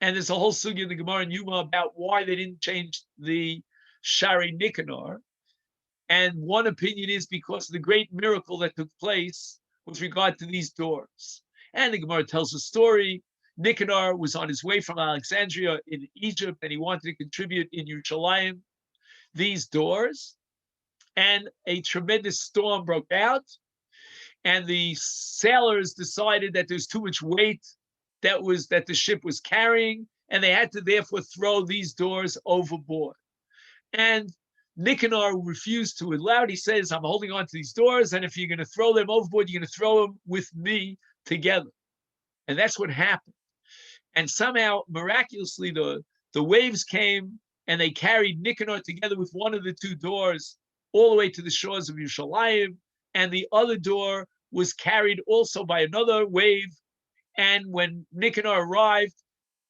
And there's a whole sugya in the Gemara and Yuma about why they didn't change the Shari Nicanor. And one opinion is because of the great miracle that took place with regard to these doors. And the Gemara tells a story. Nicanor was on his way from Alexandria in Egypt, and he wanted to contribute in Yerushalayim these doors. And a tremendous storm broke out, and the sailors decided that there's too much weight that the ship was carrying, and they had to therefore throw these doors overboard. And Nicanor refused to allow it. He says, I'm holding on to these doors, and if you're going to throw them overboard, you're going to throw them with me together. And that's what happened. And somehow, miraculously, the waves came, and they carried Nicanor together with one of the two doors all the way to the shores of Yerushalayim, and the other door was carried also by another wave. And when Nicanor arrived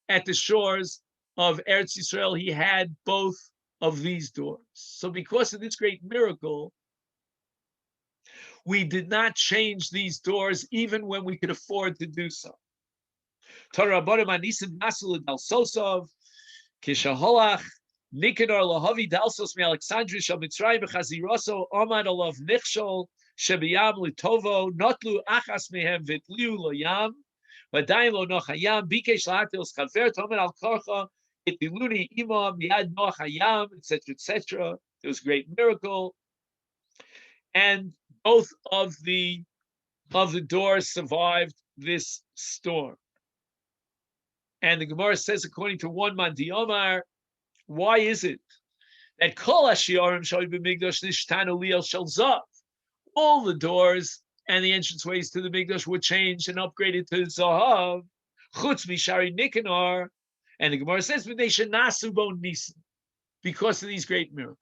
at the shores of Eretz Yisrael, he had both of these doors. So because of this great miracle, we did not change these doors even when we could afford to do so. Nicanor lahavi dalsos me Alexandria shel Mitzrayim b'chaziroso omad alav nichshol shebiyam litovo notlu achas mehem vitliu loyam v'dayin lo nochayam bikesh la'atil schaver tomer al korcha itiluni imam yad nochayam, etc., etc. It was a great miracle. And both of the doors survived this storm. And the Gemara says, according to one man Diomar, why is it that Kol Hashiarim Shal B'Migdash Nishtanu Liel Shel Zav, all the doors and the entranceways to the Migdash were changed and upgraded to Zahav, Chutz Mishari Nikanor, and the Gemara says, Nasu Bo Nisim, because of these great miracles.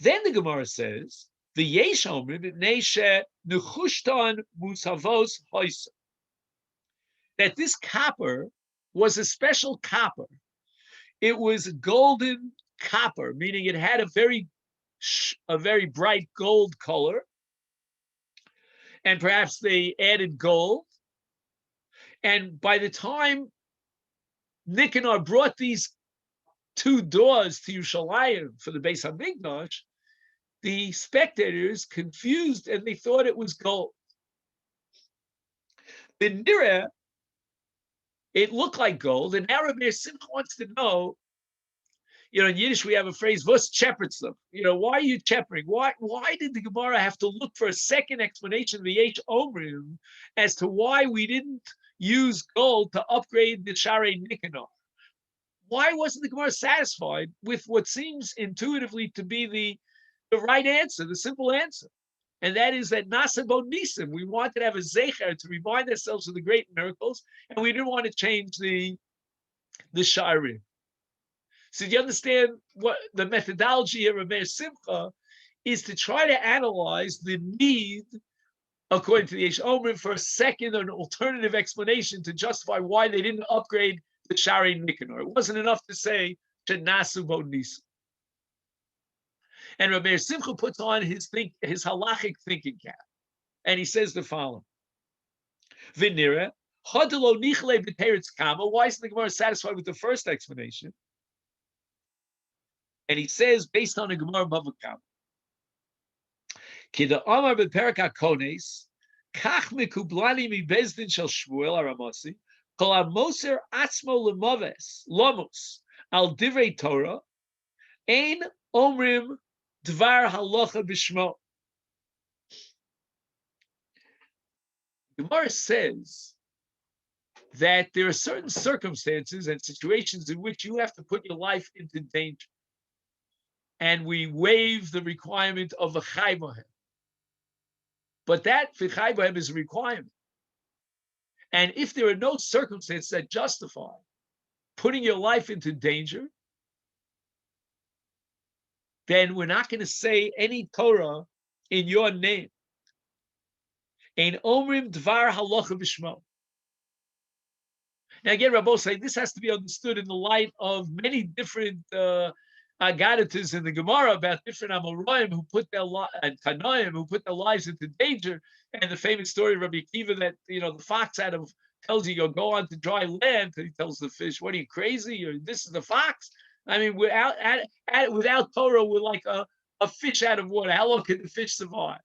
Then the Gemara says, the Yesh Omrim Neshe Nechushtan Musavos Hoysa, that this copper was a special copper. It was golden copper, meaning it had a very bright gold color, and perhaps they added gold. And by the time Nicanor brought these two doors to Yerushalayim for the Beis HaMikdash, the spectators confused and they thought it was gold. The Nira, it looked like gold, and now Rabbi Simcha wants to know, in Yiddish we have a phrase, "Vos chepertzem?" Why are you chepering? Why did the Gemara have to look for a second explanation of the Yesh Omrim as to why we didn't use gold to upgrade the Sharei Nikanor? Why wasn't the Gemara satisfied with what seems intuitively to be the right answer, the simple answer? And that is that Nasa Bo Nisim, we wanted to have a zecher to remind ourselves of the great miracles, and we didn't want to change the Sharim. So do you understand what the methodology here of Meir Simcha is, to try to analyze the need, according to the Yesh Omrim, for a second or an alternative explanation to justify why they didn't upgrade the Sharei Nikanor. It wasn't enough to say Nasu Bo Nisim. And Rabbi Simcha puts on his halachic thinking cap, and he says the following: V'nira hadelo nichle b'teretz kama. Why isn't the Gemara satisfied with the first explanation? And he says, based on a Gemara Bava Kama, Ki the Amar b'Perek HaKones kach mekublani mi bezdin shel Shmuel Aramosi kol hamoser atzmo lemoves lomos al divrei Torah ein omrim Dvar halacha b'shmo. Gemara says that there are certain circumstances and situations in which you have to put your life into danger, and we waive the requirement of a chai bohem. But that for chai bohem is a requirement, and if there are no circumstances that justify putting your life into danger, then we're not going to say any Torah in your name. Ein omrim dvar halacha b'shmo. Now again, Rabbi say this has to be understood in the light of many different agaditas in the Gemara about different Amoraim who put their and Tanoim who put their lives into danger, and the famous story of Rabbi Akiva that the fox tells you go on to dry land, and he tells the fish, "What are you, crazy? Or this is the fox?" I mean, without Torah, we're like a fish out of water. How long can the fish survive?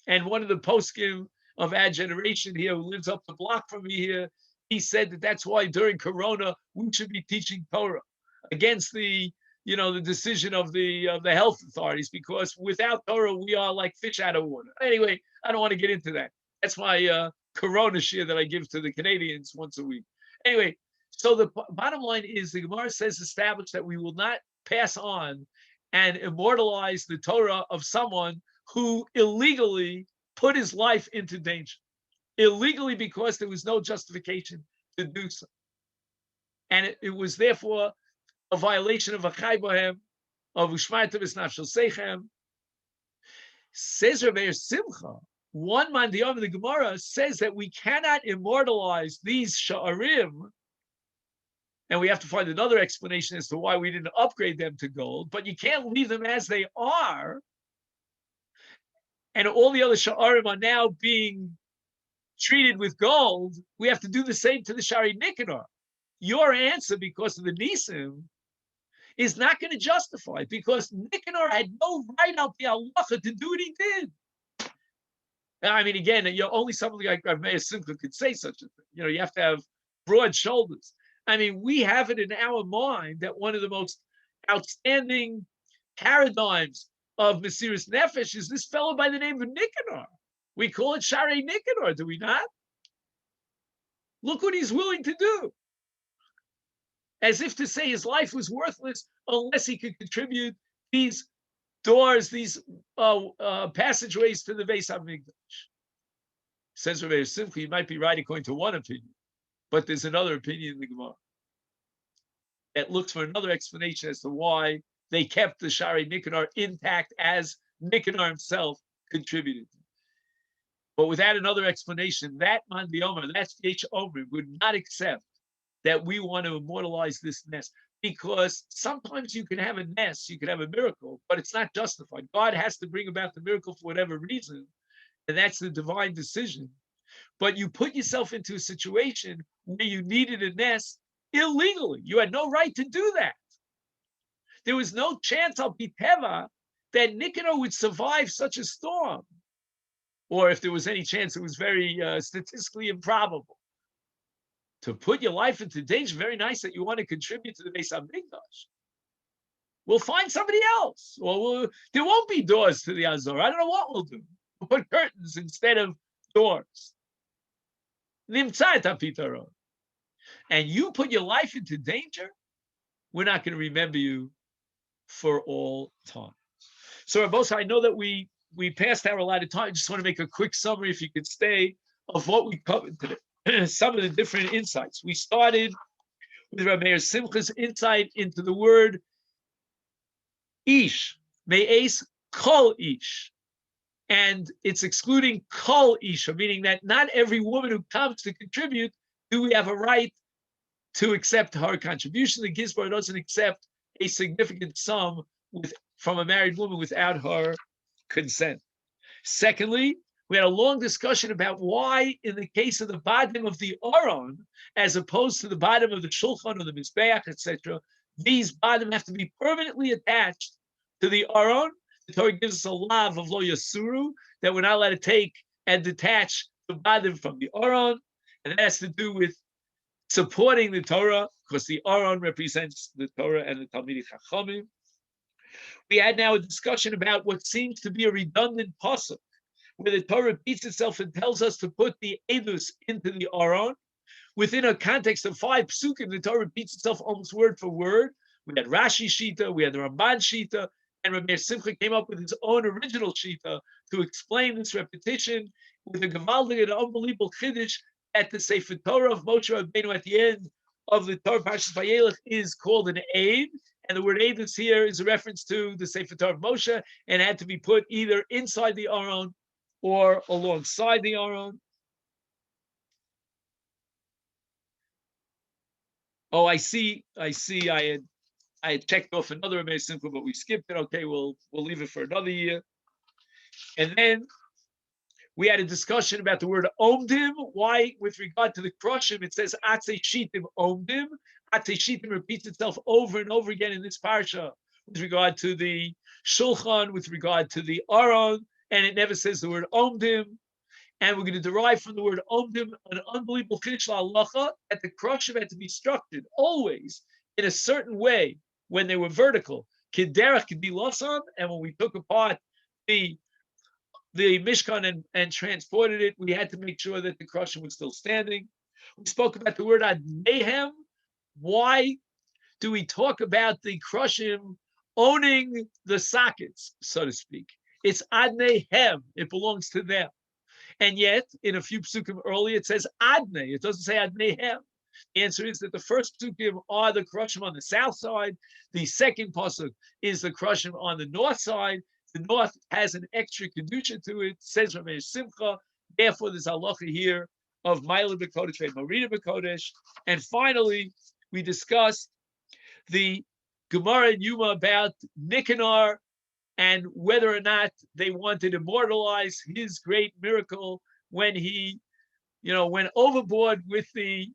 And one of the poskim of our generation here, who lives up the block from me here, he said that that's why during Corona we should be teaching Torah against the decision of the health authorities, because without Torah we are like fish out of water. Anyway, I don't want to get into that. That's my Corona share that I give to the Canadians once a week. Anyway. So the bottom line is the Gemara says established that we will not pass on and immortalize the Torah of someone who illegally put his life into danger. Illegally, because there was no justification to do so. And it was therefore a violation of a chai bohem, of ushmarta b'snafshel seichem. Says Rabbi Simcha, one man the of the Gemara says that we cannot immortalize these sha'arim, and we have to find another explanation as to why we didn't upgrade them to gold, but you can't leave them as they are. And all the other sha'arim are now being treated with gold. We have to do the same to the Shari Nikanor. Your answer, because of the Nisim, is not going to justify, because Nikanor had no right out the halacha to do what he did. I mean, again, only somebody like Meir Simcha could say such a thing. You have to have broad shoulders. I mean, we have it in our mind that one of the most outstanding paradigms of Mesiris Nefesh is this fellow by the name of Nicanor. We call it Sharei Nicanor, do we not? Look what he's willing to do. As if to say his life was worthless unless he could contribute these doors, these passageways to the Beis Hamikdash. Says Rabbi Simcha, you might be right according to one opinion, but there's another opinion in the Gemara that looks for another explanation as to why they kept the Shari Nicanor intact as Nicanor himself contributed. But without another explanation, that Man B'Omer, that's H. Omer, would not accept that we want to immortalize this nest, because sometimes you can have a nest, you can have a miracle, but it's not justified. God has to bring about the miracle for whatever reason, and that's the divine decision. But you put yourself into a situation where you needed a nest illegally. You had no right to do that. There was no chance al piteva that Nicanor would survive such a storm. Or if there was any chance, it was very statistically improbable. To put your life into danger, very nice that you want to contribute to the Beis Hamikdash. We'll find somebody else. Or there won't be doors to the Azor. I don't know what we'll do. We'll put curtains instead of doors. Nimtza et hapitaron. And you put your life into danger, we're not going to remember you for all time. So, Rabbos, I know that we passed our allotted time. I just want to make a quick summary, if you could stay, of what we covered today. Some of the different insights. We started with Rabbi Meir Simcha's insight into the word ish, me'es kol ish. And it's excluding kol isha, meaning that not every woman who comes to contribute do we have a right to accept her contribution. The Gizbar doesn't accept a significant sum from a married woman without her consent. Secondly, we had a long discussion about why, in the case of the bottom of the Aron, as opposed to the bottom of the Shulchan or the Mizbeach, etc., these bottom have to be permanently attached to the Aron. The Torah gives us a lav of lo yasuru, that we're not allowed to take and detach the bottom from the Aron, and that has to do with supporting the Torah, because the Aron represents the Torah and the Talmidei Chachamim. We had now a discussion about what seems to be a redundant pasuk, where the Torah repeats itself and tells us to put the edus into the Aron. Within a context of 5 psukim, the Torah repeats itself almost word for word. We had Rashi Shita, we had the Ramban Shita, and Rabbi Simcha came up with his own original Shita to explain this repetition with a gevaldig and unbelievable chiddush that the Sefer Torah of Moshe Rabbeinu at the end of the Torah Parshas Vayelech is called an aid, and the word edus here is a reference to the Sefer Torah of Moshe, and had to be put either inside the Aron or alongside the Aron. Oh, I see. I had checked off another Rabbi Simcha, but we skipped it. Okay, we'll leave it for another year. And then we had a discussion about the word omdim. Why, with regard to the Kroshim, it says Atze Shitim omdim. Atze Shitim repeats itself over and over again in this parsha with regard to the Shulchan, with regard to the Aron, and it never says the word omdim. And we're going to derive from the word omdim an unbelievable chiddush halacha that the Kroshim had to be structured always in a certain way when they were vertical. Kiderach could be lasan, and when we took apart the Mishkan and transported it, we had to make sure that the Kroshim was still standing. We spoke about the word adnehem. Why do we talk about the Kroshim owning the sockets, so to speak? It's adnehem. It belongs to them. And yet, in a few psukim earlier, it says adne. It doesn't say adnehem. The answer is that the first psukim are the Kroshim on the south side. The second pasuk is the Kroshim on the north side. The north has an extra kedusha to it, says Rabbi Simcha. Therefore, there's halacha here of Maila B'Kodesh and Marina B'Kodesh. And finally, we discussed the Gemara and Yuma about Nicanor and whether or not they wanted to immortalize his great miracle when he, went overboard with the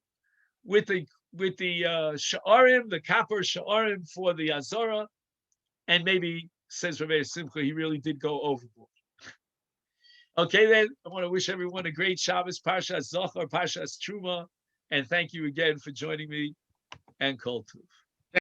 sha'arim, the copper sha'arim for the Azara, and maybe, says Rabbi Simcha, he really did go overboard. Okay, then, I want to wish everyone a great Shabbos, Parshas Zohar, Parshas Terumah, and thank you again for joining me, and Kol Tuv.